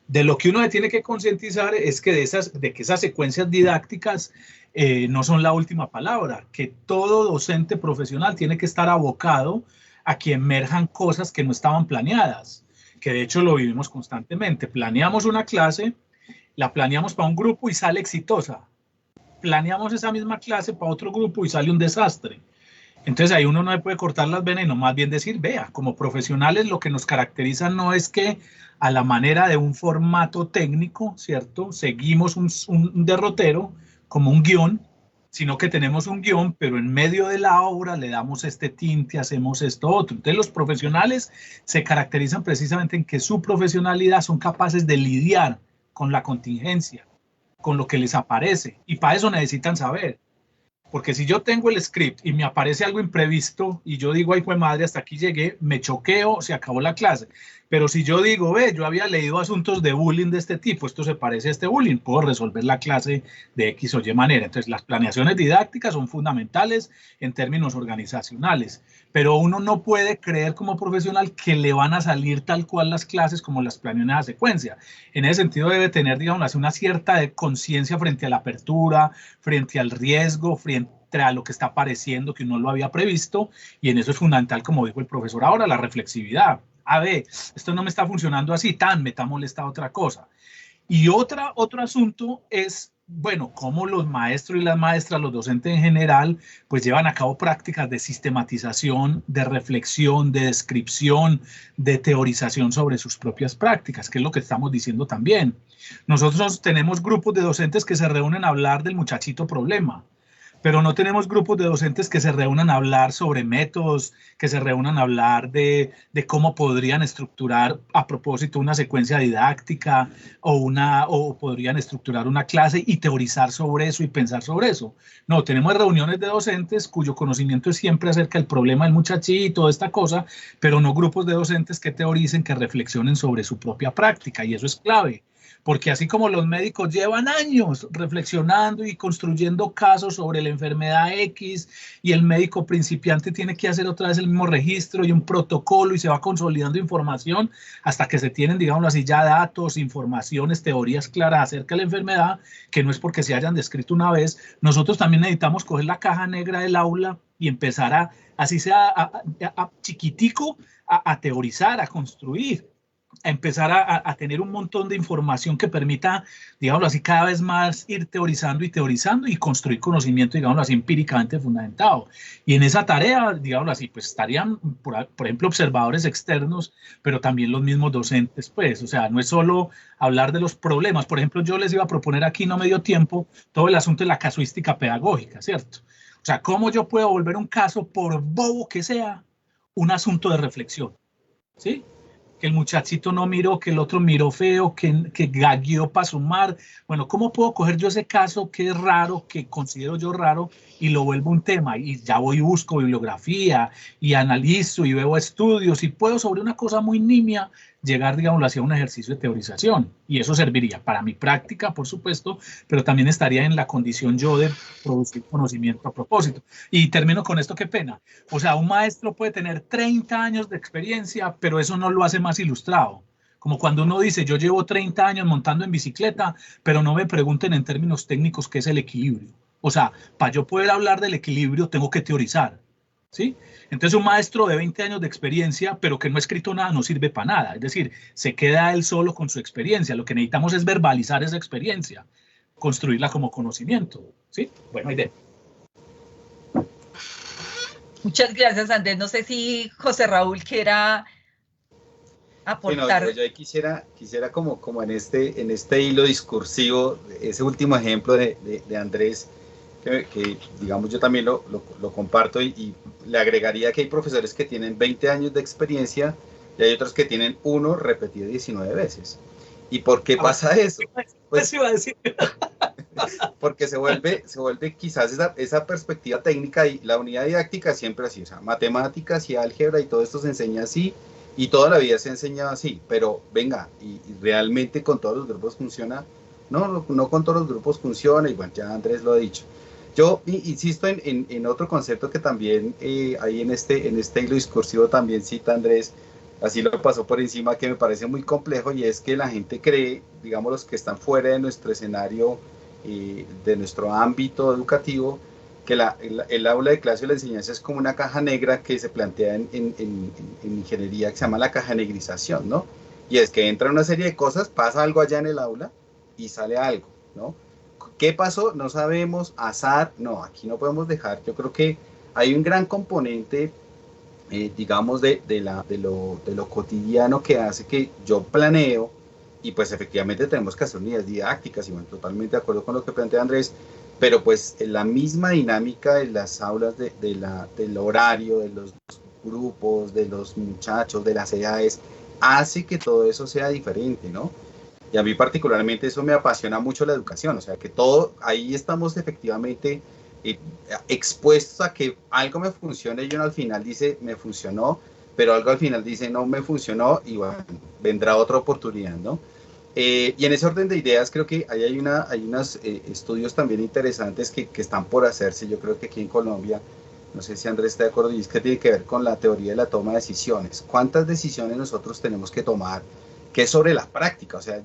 De lo que uno tiene que concientizar es que de que esas secuencias didácticas no son la última palabra, que todo docente profesional tiene que estar abocado a que emerjan cosas que no estaban planeadas, que de hecho lo vivimos constantemente. Planeamos una clase, la planeamos para un grupo y sale exitosa. Planeamos esa misma clase para otro grupo y sale un desastre. Entonces ahí uno no le puede cortar las venas y no más bien decir, vea, como profesionales lo que nos caracteriza no es que a la manera de un formato técnico, ¿cierto? Seguimos un derrotero como un guión, sino que tenemos un guión, pero en medio de la obra le damos este tinte, hacemos esto otro. Entonces los profesionales se caracterizan precisamente en que su profesionalidad son capaces de lidiar con la contingencia, con lo que les aparece, y para eso necesitan saber. Porque si yo tengo el script y me aparece algo imprevisto y yo digo, ay, pues madre, hasta aquí llegué, me choqueo, se acabó la clase. Pero si yo digo, ve, yo había leído asuntos de bullying de este tipo, esto se parece a este bullying, puedo resolver la clase de X o Y manera. Entonces, las planeaciones didácticas son fundamentales en términos organizacionales, pero uno no puede creer como profesional que le van a salir tal cual las clases como las planeó en esa secuencia. En ese sentido debe tener, digamos, una cierta conciencia frente a la apertura, frente al riesgo, frente a lo que está apareciendo que uno lo había previsto, y en eso es fundamental, como dijo el profesor ahora, la reflexividad. A ver, esto no me está funcionando así, metámosle esta otra cosa. Y otro asunto es, bueno, cómo los maestros y las maestras, los docentes en general, pues llevan a cabo prácticas de sistematización, de reflexión, de descripción, de teorización sobre sus propias prácticas, que es lo que estamos diciendo también. Nosotros tenemos grupos de docentes que se reúnen a hablar del muchachito problema, pero no tenemos grupos de docentes que se reúnan a hablar sobre métodos, que se reúnan a hablar de cómo podrían estructurar a propósito una secuencia didáctica o podrían estructurar una clase y teorizar sobre eso y pensar sobre eso. No, tenemos reuniones de docentes cuyo conocimiento es siempre acerca del problema del muchachito, esta cosa, pero no grupos de docentes que teoricen, que reflexionen sobre su propia práctica, y eso es clave. Porque así como los médicos llevan años reflexionando y construyendo casos sobre la enfermedad X, y el médico principiante tiene que hacer otra vez el mismo registro y un protocolo y se va consolidando información hasta que se tienen, digámoslo así, ya datos, informaciones, teorías claras acerca de la enfermedad, que no es porque se hayan descrito una vez. Nosotros también necesitamos coger la caja negra del aula y empezar así sea a chiquitico, a teorizar, a construir, a empezar a tener un montón de información que permita, digámoslo así, cada vez más ir teorizando y construir conocimiento, digámoslo así, empíricamente fundamentado. Y en esa tarea, digámoslo así, pues estarían, por ejemplo, observadores externos, pero también los mismos docentes, pues, o sea, no es solo hablar de los problemas. Por ejemplo, yo les iba a proponer aquí, no me dio tiempo, todo el asunto de la casuística pedagógica, ¿cierto? O sea, cómo yo puedo volver un caso, por bobo que sea, un asunto de reflexión, ¿sí? Que el muchachito no miró, que el otro miró feo, que gagueó para sumar. Bueno, ¿cómo puedo coger yo ese caso que es raro, que considero yo raro, y lo vuelvo un tema? Y ya voy y busco bibliografía, y analizo, y veo estudios, y puedo sobre una cosa muy nimia llegar, digámoslo así, a un ejercicio de teorización. Y eso serviría para mi práctica, por supuesto, pero también estaría en la condición yo de producir conocimiento a propósito. Y termino con esto, qué pena. O sea, un maestro puede tener 30 años de experiencia, pero eso no lo hace más ilustrado. Como cuando uno dice, yo llevo 30 años montando en bicicleta, pero no me pregunten en términos técnicos qué es el equilibrio. O sea, para yo poder hablar del equilibrio tengo que teorizar. ¿sí? Entonces un maestro de 20 años de experiencia, pero que no ha escrito nada, no sirve para nada. Es decir, se queda él solo con su experiencia. Lo que necesitamos es verbalizar esa experiencia, construirla como conocimiento, ¿sí? Buena idea. Muchas gracias, Andrés. No sé si José Raúl quiera aportar. Bueno, yo quisiera como en este hilo discursivo, ese último ejemplo de Andrés, que digamos yo también lo comparto y le agregaría que hay profesores que tienen 20 años de experiencia y hay otros que tienen uno repetido 19 veces. ¿Y por qué pasa eso? Pues iba a decir. Porque se vuelve quizás esa perspectiva técnica, y la unidad didáctica siempre así, o sea, matemáticas y álgebra y todo esto se enseña así, y toda la vida se ha enseñado así, pero venga, y realmente con todos los grupos funciona. No con todos los grupos funciona, y bueno, ya Andrés lo ha dicho. Yo insisto en otro concepto que también ahí en este hilo discursivo también cita Andrés, así lo pasó por encima, que me parece muy complejo, y es que la gente cree, digamos los que están fuera de nuestro escenario, de nuestro ámbito educativo, que el aula de clase o la enseñanza es como una caja negra que se plantea en ingeniería, que se llama la caja negrización, ¿no? Y es que entra una serie de cosas, pasa algo allá en el aula y sale algo, ¿no? ¿Qué pasó? No sabemos, azar, no, aquí no podemos dejar. Yo creo que hay un gran componente, digamos, de lo cotidiano que hace que yo planeo, y pues efectivamente tenemos que hacer unidades didácticas, y bueno, totalmente de acuerdo con lo que plantea Andrés, pero pues la misma dinámica de las aulas, del horario, de los grupos, de los muchachos, de las edades, hace que todo eso sea diferente, ¿no? Y a mí particularmente eso me apasiona mucho la educación, o sea que todo, ahí estamos efectivamente expuestos a que algo me funcione, y uno al final dice me funcionó, pero algo al final dice no me funcionó, y bueno, vendrá otra oportunidad, ¿no? Y en ese orden de ideas creo que hay unos estudios también interesantes que están por hacerse. Yo creo que aquí en Colombia, no sé si Andrés está de acuerdo, y es que tiene que ver con la teoría de la toma de decisiones. ¿Cuántas decisiones nosotros tenemos que tomar? Que es sobre la práctica. O sea,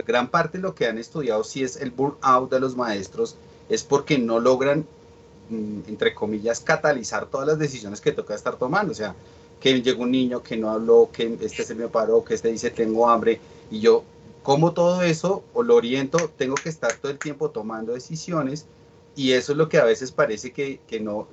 gran parte de lo que han estudiado, si es el burnout de los maestros, es porque no logran, entre comillas, catalizar todas las decisiones que toca estar tomando. O sea, que llegó un niño que no habló, que este se me paró, que este dice tengo hambre, y yo, como todo eso, o lo oriento, tengo que estar todo el tiempo tomando decisiones, y eso es lo que a veces parece que no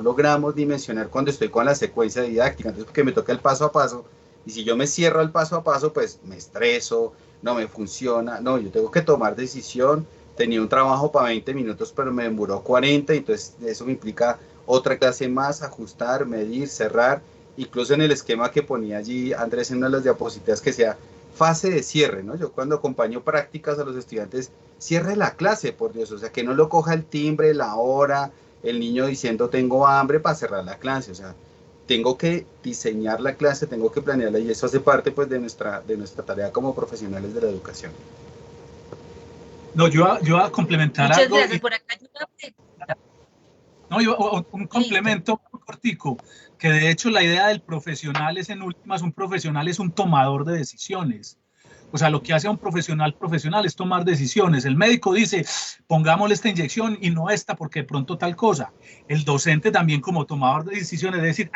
logramos dimensionar cuando estoy con la secuencia didáctica. Entonces, porque me toca el paso a paso, y si yo me cierro al paso a paso, pues me estreso, no me funciona. No, yo tengo que tomar decisión. Tenía un trabajo para 20 minutos, pero me demoró 40, entonces eso me implica otra clase más, ajustar, medir, cerrar, incluso en el esquema que ponía allí Andrés en una de las diapositivas, que sea fase de cierre, ¿no? Yo cuando acompaño prácticas a los estudiantes, cierre la clase, por Dios, o sea, que no lo coja el timbre, la hora, el niño diciendo tengo hambre para cerrar la clase, o sea, tengo que diseñar la clase, tengo que planearla, y eso hace parte pues de nuestra tarea como profesionales de la educación. No, yo voy a complementar Muchas algo. Gracias. Por acá hay una pregunta. No, un complemento muy cortico, que de hecho la idea del profesional es, en últimas, un profesional es un tomador de decisiones. O sea, lo que hace a un profesional es tomar decisiones. El médico dice, pongámosle esta inyección y no esta porque de pronto tal cosa. El docente también, como tomador de decisiones, de decir,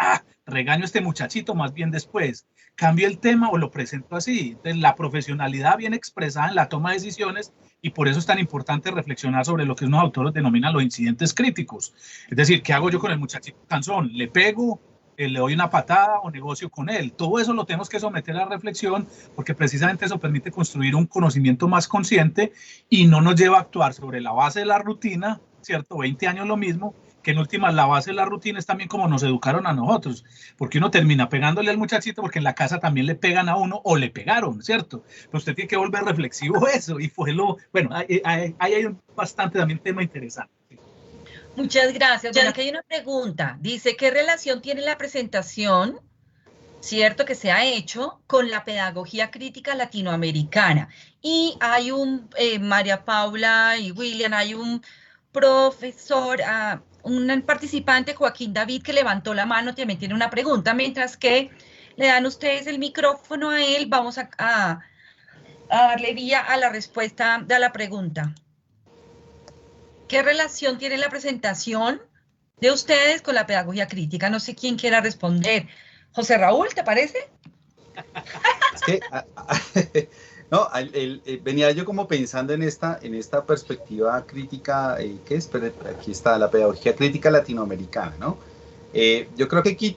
regaño a este muchachito más bien después. Cambio el tema o lo presento así. Entonces, la profesionalidad viene expresada en la toma de decisiones, y por eso es tan importante reflexionar sobre lo que unos autores denominan los incidentes críticos. Es decir, ¿qué hago yo con el muchachito cansón? ¿Le pego? ¿Le doy una patada o negocio con él? Todo eso lo tenemos que someter a reflexión, porque precisamente eso permite construir un conocimiento más consciente y no nos lleva a actuar sobre la base de la rutina, ¿cierto? 20 años lo mismo, que en últimas la base de la rutina es también como nos educaron a nosotros, porque uno termina pegándole al muchachito porque en la casa también le pegan a uno o le pegaron, ¿cierto? Pero usted tiene que volver reflexivo eso, y fue bueno, hay bastante también tema interesante. Muchas gracias. Bueno, aquí hay una pregunta. Dice, ¿qué relación tiene la presentación, cierto, que se ha hecho con la pedagogía crítica latinoamericana? Y hay María Paula y William, hay un profesor, un participante, Joaquín David, que levantó la mano, también tiene una pregunta. Mientras que le dan ustedes el micrófono a él, vamos a darle vía a la respuesta de la pregunta. ¿Qué relación tiene la presentación de ustedes con la pedagogía crítica. No sé quién quiera responder. José Raúl, ¿te parece? Es que no, venía yo como pensando en esta perspectiva crítica, ¿qué es? Pero aquí está la pedagogía crítica latinoamericana, ¿no? Yo creo que aquí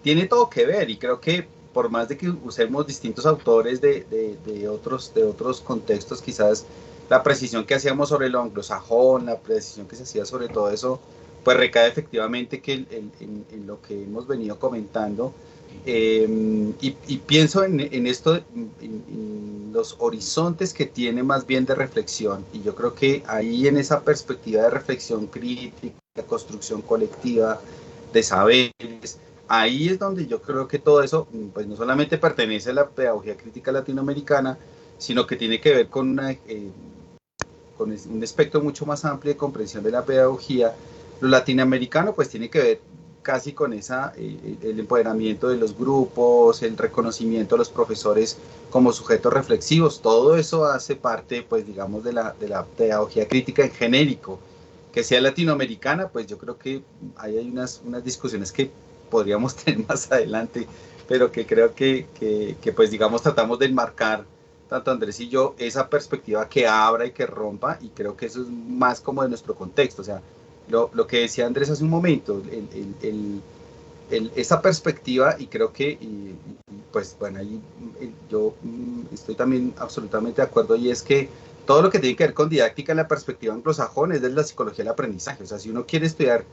tiene todo que ver, y creo que por más de que usemos distintos autores de otros contextos, quizás la precisión que hacíamos sobre lo anglosajón, la precisión que se hacía sobre todo eso, pues recae efectivamente que en lo que hemos venido comentando. Y pienso en esto, en los horizontes que tiene más bien de reflexión, y yo creo que ahí en esa perspectiva de reflexión crítica, construcción colectiva, de saberes, ahí es donde yo creo que todo eso, pues no solamente pertenece a la pedagogía crítica latinoamericana, sino que tiene que ver con un espectro mucho más amplio de comprensión de la pedagogía. Lo latinoamericano pues tiene que ver casi con el empoderamiento de los grupos, el reconocimiento de los profesores como sujetos reflexivos. Todo eso hace parte, pues digamos, de la pedagogía crítica en genérico. Que sea latinoamericana, pues yo creo que ahí hay unas discusiones que podríamos tener más adelante, pero que creo que pues digamos tratamos de enmarcar, tanto Andrés y yo, esa perspectiva que abra y que rompa, y creo que eso es más como de nuestro contexto. O sea, lo que decía Andrés hace un momento, esa perspectiva, y creo que, pues bueno, ahí yo estoy también absolutamente de acuerdo, y es que todo lo que tiene que ver con didáctica en la perspectiva anglosajona es de la psicología del aprendizaje. O sea, si uno quiere estudiar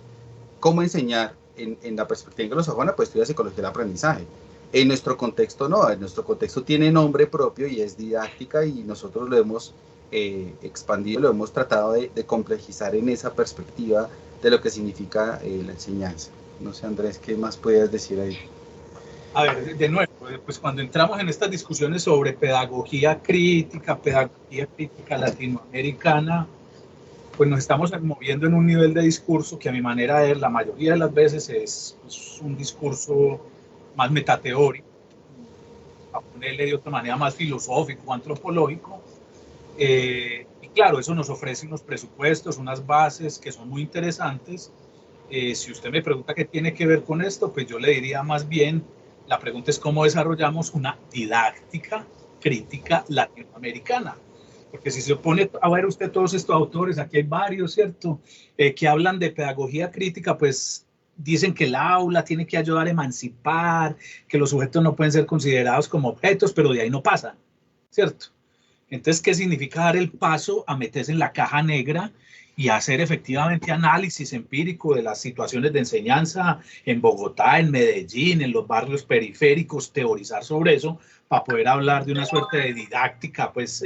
cómo enseñar en la perspectiva anglosajona, pues estudia psicología del aprendizaje. En nuestro contexto no, en nuestro contexto tiene nombre propio y es didáctica, y nosotros lo hemos expandido, lo hemos tratado de complejizar en esa perspectiva de lo que significa la enseñanza. No sé, Andrés, ¿qué más podías decir ahí? A ver, de nuevo, pues cuando entramos en estas discusiones sobre pedagogía crítica latinoamericana, pues nos estamos moviendo en un nivel de discurso que a mi manera de ver la mayoría de las veces es un discurso más metateórico, a ponerle de otra manera más filosófico, antropológico, y claro, eso nos ofrece unos presupuestos, unas bases que son muy interesantes. Si usted me pregunta qué tiene que ver con esto, pues yo le diría más bien, la pregunta es cómo desarrollamos una didáctica crítica latinoamericana. Porque si se pone a ver usted todos estos autores, aquí hay varios, ¿cierto?, que hablan de pedagogía crítica, pues dicen que el aula tiene que ayudar a emancipar, que los sujetos no pueden ser considerados como objetos, pero de ahí no pasan, ¿cierto? Entonces, ¿qué significa dar el paso a meterse en la caja negra y hacer efectivamente análisis empírico de las situaciones de enseñanza en Bogotá, en Medellín, en los barrios periféricos, teorizar sobre eso para poder hablar de una suerte de didáctica pues,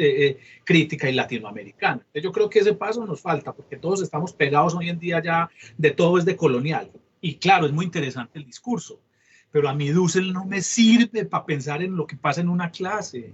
crítica y latinoamericana? Entonces, yo creo que ese paso nos falta, porque todos estamos pegados hoy en día ya de todo es de colonial. Y claro, es muy interesante el discurso, pero a mí Dussel no me sirve para pensar en lo que pasa en una clase.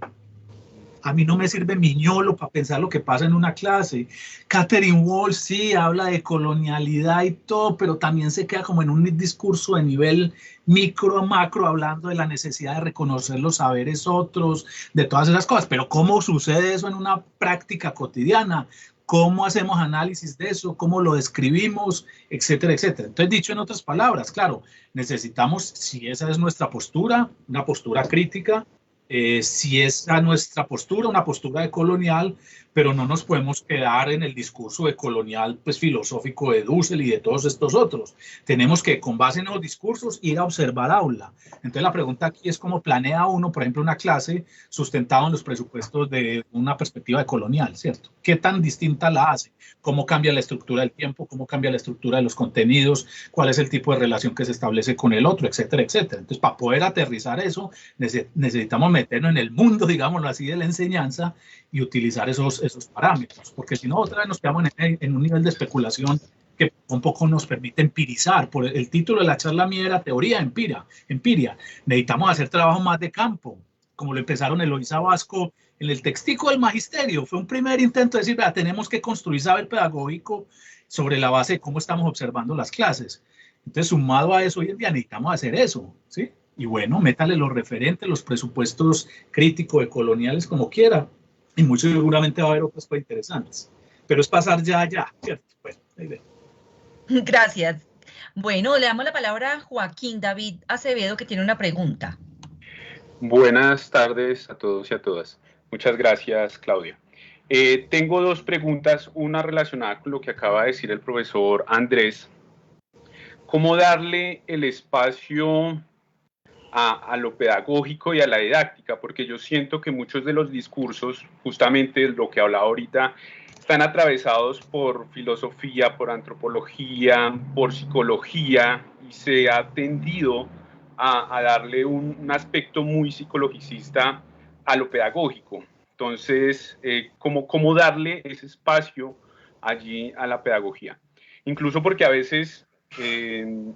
A mí no me sirve Miñolo para pensar lo que pasa en una clase. Catherine Walsh sí habla de colonialidad y todo, pero también se queda como en un discurso de nivel micro a macro, hablando de la necesidad de reconocer los saberes otros, de todas esas cosas. Pero ¿cómo sucede eso en una práctica cotidiana? ¿Cómo hacemos análisis de eso? ¿Cómo lo describimos? Etcétera, etcétera. Entonces, dicho en otras palabras, claro, necesitamos, si esa es nuestra postura, una postura crítica, si es a nuestra postura, una postura de colonial, pero no nos podemos quedar en el discurso de colonial pues, filosófico de Dussel y de todos estos otros. Tenemos que, con base en los discursos, ir a observar aula. Entonces la pregunta aquí es cómo planea uno, por ejemplo, una clase sustentada en los presupuestos de una perspectiva de colonial, ¿cierto? ¿Qué tan distinta la hace? ¿Cómo cambia la estructura del tiempo? ¿Cómo cambia la estructura de los contenidos? ¿Cuál es el tipo de relación que se establece con el otro? Etcétera, etcétera. Entonces, para poder aterrizar eso, necesitamos meternos en el mundo, digámoslo así, de la enseñanza y utilizar esos parámetros, porque si no, otra vez nos quedamos en un nivel de especulación que un poco nos permite empirizar. Por el título de la charla mía era Teoría, Empiria. Necesitamos hacer trabajo más de campo, como lo empezaron Eloísa Vasco en el textico del magisterio. Fue un primer intento de decir, vea, tenemos que construir saber pedagógico sobre la base de cómo estamos observando las clases. Entonces, sumado a eso, hoy en día necesitamos hacer eso, ¿sí? Y bueno, métale los referentes, los presupuestos críticos de coloniales como quiera, y muy seguramente va a haber otras cosas interesantes. Pero es pasar ya, ¿cierto? Bueno, ahí ve. Gracias. Bueno, le damos la palabra a Joaquín David Acevedo, que tiene una pregunta. Buenas tardes a todos y a todas. Muchas gracias, Claudia. Tengo dos preguntas, una relacionada con lo que acaba de decir el profesor Andrés. ¿Cómo darle el espacio a lo pedagógico y a la didáctica? Porque yo siento que muchos de los discursos, justamente lo que hablaba ahorita, están atravesados por filosofía, por antropología, por psicología, y se ha tendido a darle un aspecto muy psicologicista a lo pedagógico. Entonces, ¿cómo darle ese espacio allí a la pedagogía? Incluso porque a veces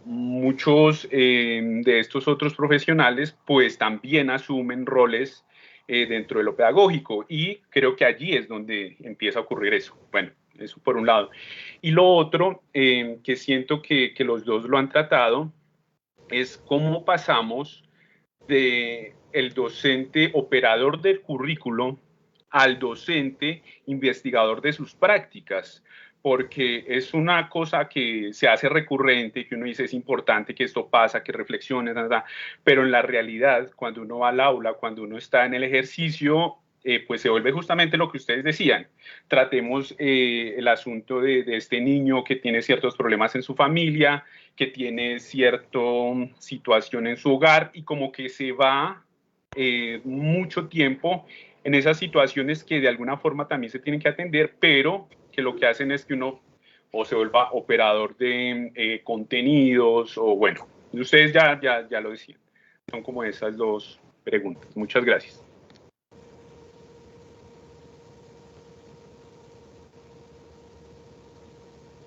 muchos de estos otros profesionales pues también asumen roles dentro de lo pedagógico, y creo que allí es donde empieza a ocurrir eso. Bueno, eso por un lado. Y lo otro, que siento que los dos lo han tratado, es cómo pasamos de el docente operador del currículo al docente investigador de sus prácticas, porque es una cosa que se hace recurrente, que uno dice es importante que esto pasa, que reflexiones, pero en la realidad, cuando uno va al aula, cuando uno está en el ejercicio, pues se vuelve justamente lo que ustedes decían. Tratemos el asunto de este niño que tiene ciertos problemas en su familia, que tiene cierta situación en su hogar, y como que se va mucho tiempo en esas situaciones que de alguna forma también se tienen que atender, pero que lo que hacen es que uno o se vuelva operador de contenidos, o bueno, ustedes ya lo decían. Son como esas dos preguntas. Muchas gracias.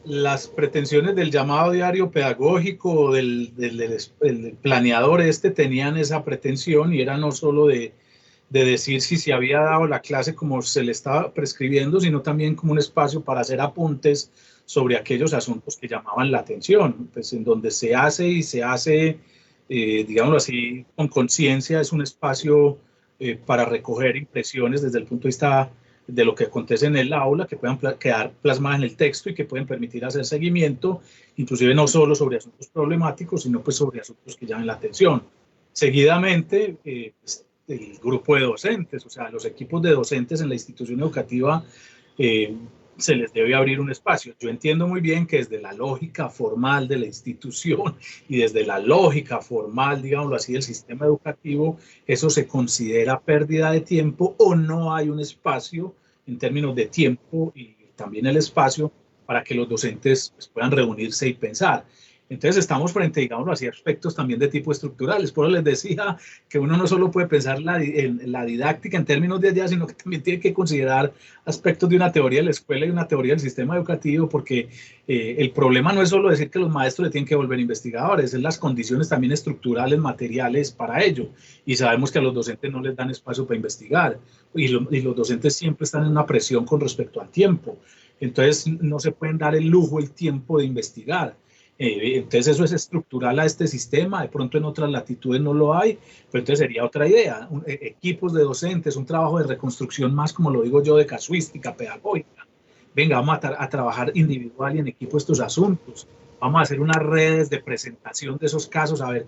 Las pretensiones del llamado diario pedagógico, del planeador tenían esa pretensión, y era no solo de decir si se había dado la clase como se le estaba prescribiendo, sino también como un espacio para hacer apuntes sobre aquellos asuntos que llamaban la atención, pues en donde se hace y se hace, digámoslo así, con conciencia. Es un espacio para recoger impresiones desde el punto de vista de lo que acontece en el aula, que puedan quedar plasmadas en el texto y que pueden permitir hacer seguimiento, inclusive no solo sobre asuntos problemáticos, sino pues sobre asuntos que llamen la atención. Seguidamente, pues, el grupo de docentes, o sea, los equipos de docentes en la institución educativa, se les debe abrir un espacio. Yo entiendo muy bien que desde la lógica formal de la institución y desde la lógica formal, digámoslo así, del sistema educativo, eso se considera pérdida de tiempo, o no hay un espacio en términos de tiempo y también el espacio para que los docentes pues, puedan reunirse y pensar. Entonces estamos frente, digámoslo así, a aspectos también de tipo estructurales. Por eso les decía que uno no solo puede pensar en la didáctica en términos de allá, sino que también tiene que considerar aspectos de una teoría de la escuela y una teoría del sistema educativo, porque el problema no es solo decir que los maestros le tienen que volver investigadores, es las condiciones también estructurales, materiales para ello. Y sabemos que a los docentes no les dan espacio para investigar, y los docentes siempre están en una presión con respecto al tiempo. Entonces no se pueden dar el lujo, el tiempo de investigar. Entonces eso es estructural a este sistema. De pronto en otras latitudes no lo hay, pero entonces sería otra idea. Equipos de docentes, un trabajo de reconstrucción más, como lo digo yo, de casuística pedagógica. Venga, vamos a trabajar individual y en equipo estos asuntos. Vamos a hacer unas redes de presentación de esos casos, a ver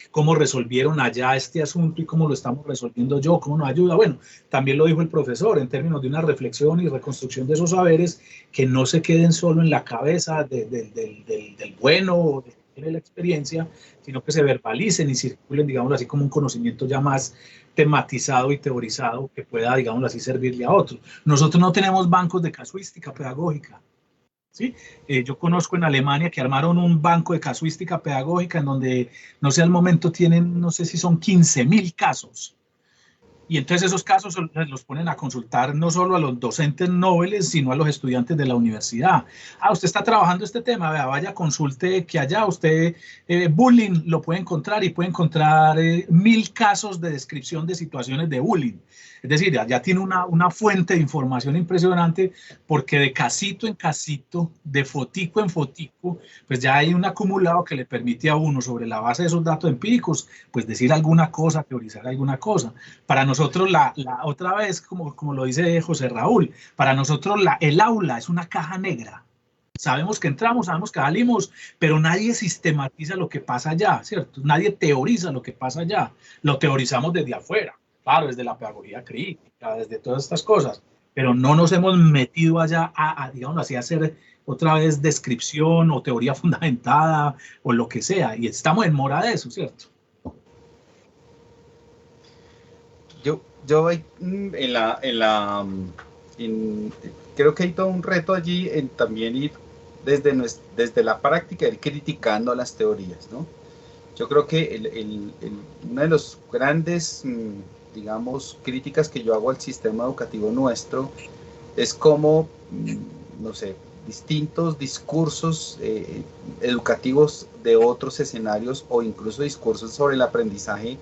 cómo resolvieron allá este asunto y cómo lo estamos resolviendo yo, cómo nos ayuda. Bueno, también lo dijo el profesor, en términos de una reflexión y reconstrucción de esos saberes, que no se queden solo en la cabeza del bueno o de la experiencia, sino que se verbalicen y circulen, digámoslo así, como un conocimiento ya más tematizado y teorizado que pueda, digámoslo así, servirle a otros. Nosotros no tenemos bancos de casuística pedagógica. ¿Sí? Yo conozco en Alemania que armaron un banco de casuística pedagógica en donde, no sé, al momento tienen, no sé si son 15.000 casos. Y entonces esos casos los ponen a consultar no solo a los docentes nobles, sino a los estudiantes de la universidad. Ah, usted está trabajando este tema, vaya, consulte que allá usted bullying lo puede encontrar, y puede encontrar 1.000 casos de descripción de situaciones de bullying. Es decir, ya tiene una fuente de información impresionante, porque de casito en casito, de fotico en fotico, pues ya hay un acumulado que le permite a uno, sobre la base de esos datos empíricos, pues decir alguna cosa, teorizar alguna cosa. Para nosotros, otra vez, como lo dice José Raúl, para nosotros el aula es una caja negra. Sabemos que entramos, sabemos que salimos, pero nadie sistematiza lo que pasa allá, ¿cierto? Nadie teoriza lo que pasa allá. Lo teorizamos desde afuera, claro, desde la pedagogía crítica, desde todas estas cosas, pero no nos hemos metido allá digamos así, a hacer otra vez descripción o teoría fundamentada o lo que sea, y estamos en mora de eso, ¿cierto? Yo creo que hay todo un reto allí en también ir desde la práctica, ir criticando las teorías, ¿no? Yo creo que una de los grandes, digamos, críticas que yo hago al sistema educativo nuestro es cómo, no sé, distintos discursos educativos de otros escenarios o incluso discursos sobre el aprendizaje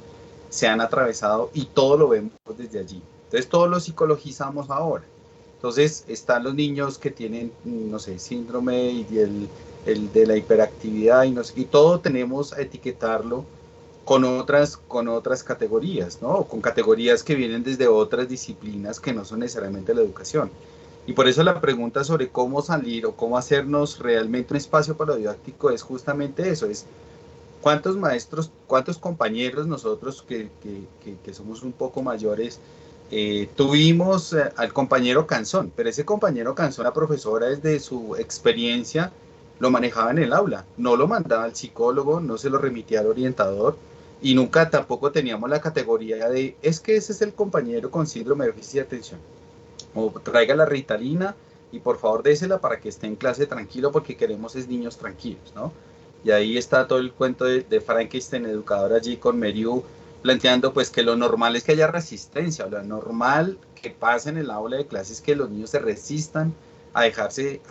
se han atravesado y todo lo vemos desde allí. Entonces todo lo psicologizamos ahora. Entonces están los niños que tienen, no sé, síndrome y el de la hiperactividad y no sé, y todo tenemos a etiquetarlo con otras categorías, ¿no? Con categorías que vienen desde otras disciplinas que no son necesariamente la educación. Y por eso la pregunta sobre cómo salir o cómo hacernos realmente un espacio para lo didáctico es justamente eso, es ¿cuántos maestros, cuántos compañeros nosotros que somos un poco mayores tuvimos al compañero Canzón? Pero ese compañero Canzón, la profesora desde su experiencia lo manejaba en el aula, no lo mandaba al psicólogo, no se lo remitía al orientador y nunca tampoco teníamos la categoría de es que ese es el compañero con síndrome de déficit de atención. O traiga la Ritalina y por favor désela para que esté en clase tranquilo porque queremos es niños tranquilos, ¿no? Y ahí está todo el cuento de Frankenstein, educador allí con Meriu, planteando pues que lo normal es que haya resistencia, lo normal que pasa en el aula de clases es que los niños se resistan a dejarse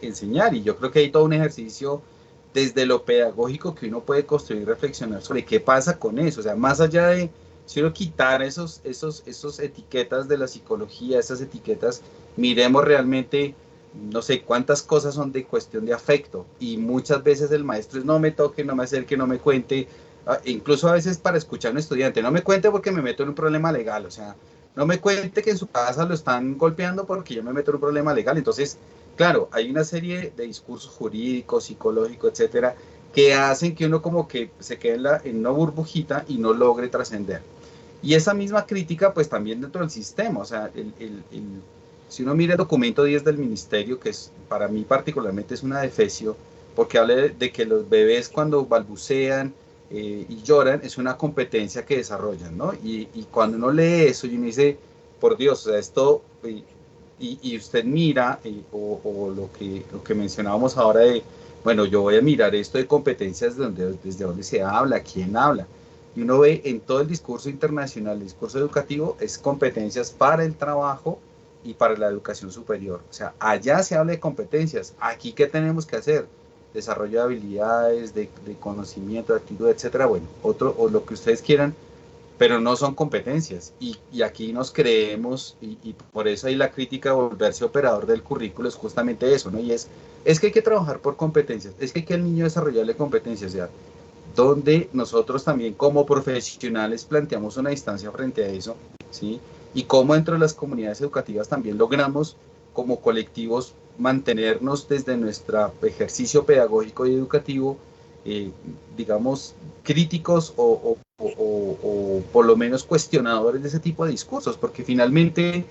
enseñar, y yo creo que hay todo un ejercicio desde lo pedagógico que uno puede construir y reflexionar sobre qué pasa con eso, o sea, más allá de si uno quitar esos etiquetas de la psicología, esas etiquetas, miremos realmente, no sé cuántas cosas son de cuestión de afecto, y muchas veces el maestro es no me toque, no me acerque, no me cuente, incluso a veces para escuchar a un estudiante, no me cuente porque me meto en un problema legal, o sea, no me cuente que en su casa lo están golpeando porque yo me meto en un problema legal. Entonces, claro, hay una serie de discursos jurídicos, psicológicos, etcétera, que hacen que uno como que se quede en una burbujita y no logre trascender. Y esa misma crítica, pues también dentro del sistema, o sea, si uno mira el documento 10 del ministerio, que es, para mí particularmente es una defecio, porque habla de que los bebés cuando balbucean y lloran es una competencia que desarrollan, ¿no? Y cuando uno lee eso y uno dice, por Dios, o sea, esto, y usted mira, o lo que mencionábamos ahora de, bueno, yo voy a mirar esto de competencias desde donde se habla, quién habla. Y uno ve en todo el discurso internacional, el discurso educativo, es competencias para el trabajo y para la educación superior. O sea, allá se habla de competencias. Aquí, ¿qué tenemos que hacer? Desarrollo de habilidades, de conocimiento, de actitud, etcétera. Bueno, o lo que ustedes quieran, pero no son competencias. Y aquí nos creemos, y por eso hay la crítica de volverse operador del currículo, es justamente eso, ¿no? Y es que hay que trabajar por competencias, es que hay que al niño desarrollarle competencias, o sea, donde nosotros también como profesionales planteamos una distancia frente a eso, ¿sí? Y cómo dentro de las comunidades educativas también logramos como colectivos mantenernos desde nuestro ejercicio pedagógico y educativo, digamos, críticos o por lo menos cuestionadores de ese tipo de discursos, porque finalmente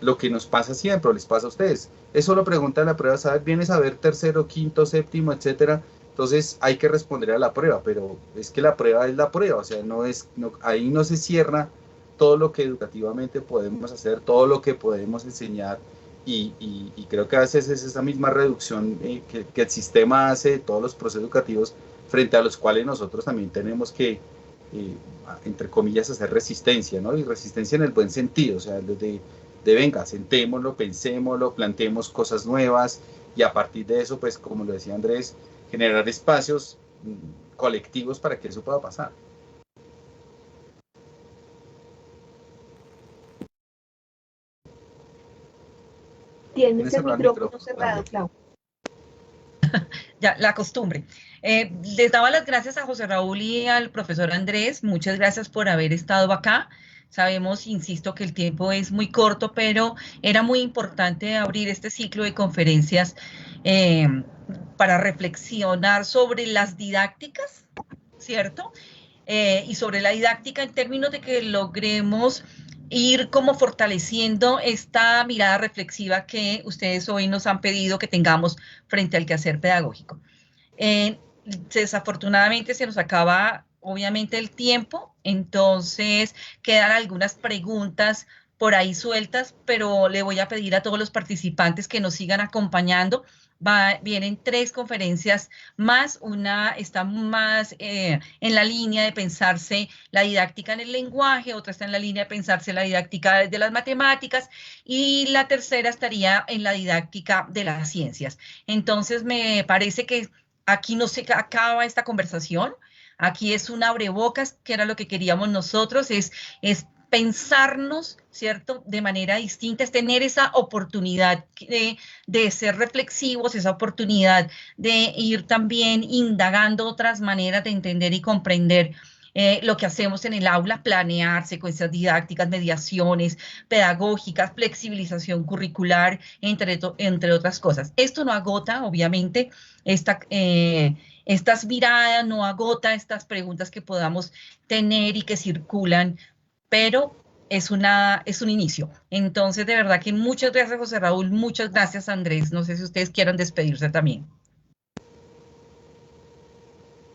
lo que nos pasa siempre, o les pasa a ustedes, eso lo pregunta la prueba, ¿sabes? Vienes a ver tercero, quinto, séptimo, etcétera. Entonces hay que responder a la prueba, pero es que la prueba es la prueba, o sea, ahí no se cierra todo lo que educativamente podemos hacer, todo lo que podemos enseñar, y creo que a veces es esa misma reducción que el sistema hace de todos los procesos educativos, frente a los cuales nosotros también tenemos que, entre comillas, hacer resistencia, ¿no? Y resistencia en el buen sentido, o sea, de venga, sentémoslo, pensémoslo, planteemos cosas nuevas, y a partir de eso, pues, como lo decía Andrés, generar espacios colectivos para que eso pueda pasar. Tienes el micrófono cerrado, Clau. Ya, la costumbre. Les daba las gracias a José Raúl y al profesor Andrés. Muchas gracias por haber estado acá. Sabemos, insisto, que el tiempo es muy corto, pero era muy importante abrir este ciclo de conferencias para reflexionar sobre las didácticas, ¿cierto? Y sobre la didáctica en términos de que logremos ir como fortaleciendo esta mirada reflexiva que ustedes hoy nos han pedido que tengamos frente al quehacer pedagógico. Desafortunadamente se nos acaba obviamente el tiempo, entonces quedan algunas preguntas por ahí sueltas, pero le voy a pedir a todos los participantes que nos sigan acompañando. Vienen 3 conferencias más, una está más en la línea de pensarse la didáctica en el lenguaje, otra está en la línea de pensarse la didáctica desde las matemáticas y la tercera estaría en la didáctica de las ciencias. Entonces me parece que aquí no se acaba esta conversación, aquí es un abrebocas, que era lo que queríamos nosotros, es pensarnos, ¿cierto?, de manera distinta, es tener esa oportunidad de ser reflexivos, esa oportunidad de ir también indagando otras maneras de entender y comprender lo que hacemos en el aula, planear secuencias didácticas, mediaciones pedagógicas, flexibilización curricular, entre otras cosas. Esto no agota, obviamente, estas miradas, no agota estas preguntas que podamos tener y que circulan, pero es un inicio. Entonces, de verdad que muchas gracias, José Raúl, muchas gracias, Andrés. No sé si ustedes quieran despedirse también.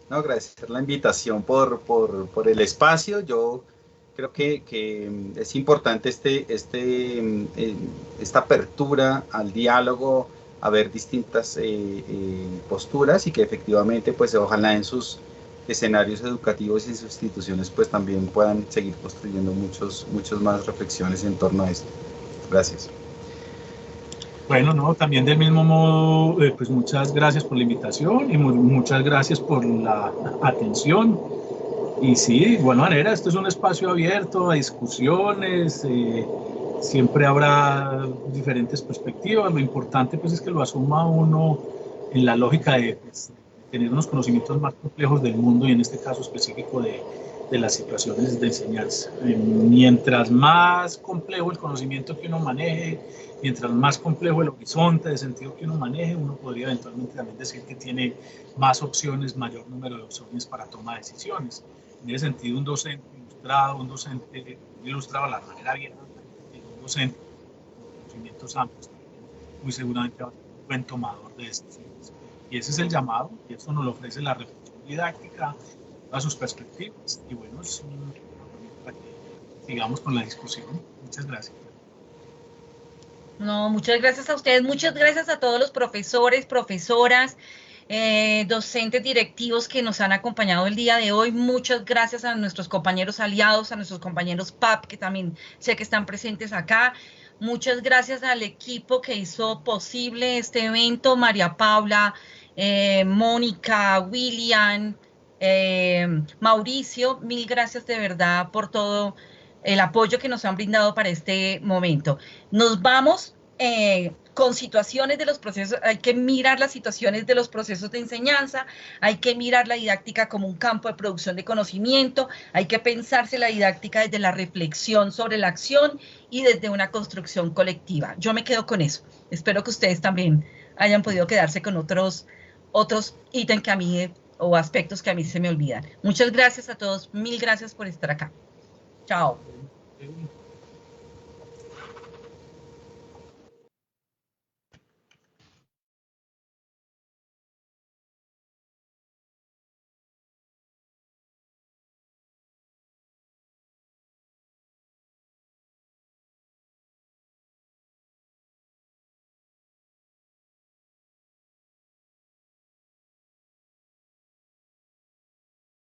No, agradecer la invitación por el espacio. Yo creo que es importante esta apertura al diálogo, a ver distintas posturas y que efectivamente, pues ojalá en sus escenarios educativos y sus instituciones, pues también puedan seguir construyendo muchos más reflexiones en torno a esto. Gracias. Bueno, no, también del mismo modo, pues muchas gracias por la invitación y muchas gracias por la atención. Y sí, de igual manera, esto es un espacio abierto a discusiones, siempre habrá diferentes perspectivas. Lo importante pues es que lo asuma uno en la lógica de tener unos conocimientos más complejos del mundo y en este caso específico de las situaciones de enseñanza. Mientras más complejo el conocimiento que uno maneje, mientras más complejo el horizonte de sentido que uno maneje, uno podría eventualmente también decir que tiene más opciones, mayor número de opciones para toma de decisiones. En ese sentido, un docente ilustrado a la manera vieja, un docente con conocimientos amplios, muy seguramente va a ser un buen tomador de decisiones. Y ese es el llamado, y eso nos lo ofrece la reflexión didáctica, a sus perspectivas. Y bueno, es un para que sigamos con la discusión. Muchas gracias. No, muchas gracias a ustedes, muchas gracias a todos los profesores, profesoras, docentes directivos que nos han acompañado el día de hoy. Muchas gracias a nuestros compañeros aliados, a nuestros compañeros PAP, que también sé que están presentes acá. Muchas gracias al equipo que hizo posible este evento, María Paula, Mónica, William, Mauricio, mil gracias de verdad por todo el apoyo que nos han brindado para este momento. Nos vamos con situaciones de los procesos, hay que mirar las situaciones de los procesos de enseñanza, hay que mirar la didáctica como un campo de producción de conocimiento, hay que pensarse la didáctica desde la reflexión sobre la acción y desde una construcción colectiva. Yo me quedo con eso. Espero que ustedes también hayan podido quedarse con otros ítems que a mí o aspectos que a mí se me olvidan. Muchas gracias a todos, mil gracias por estar acá. Chao.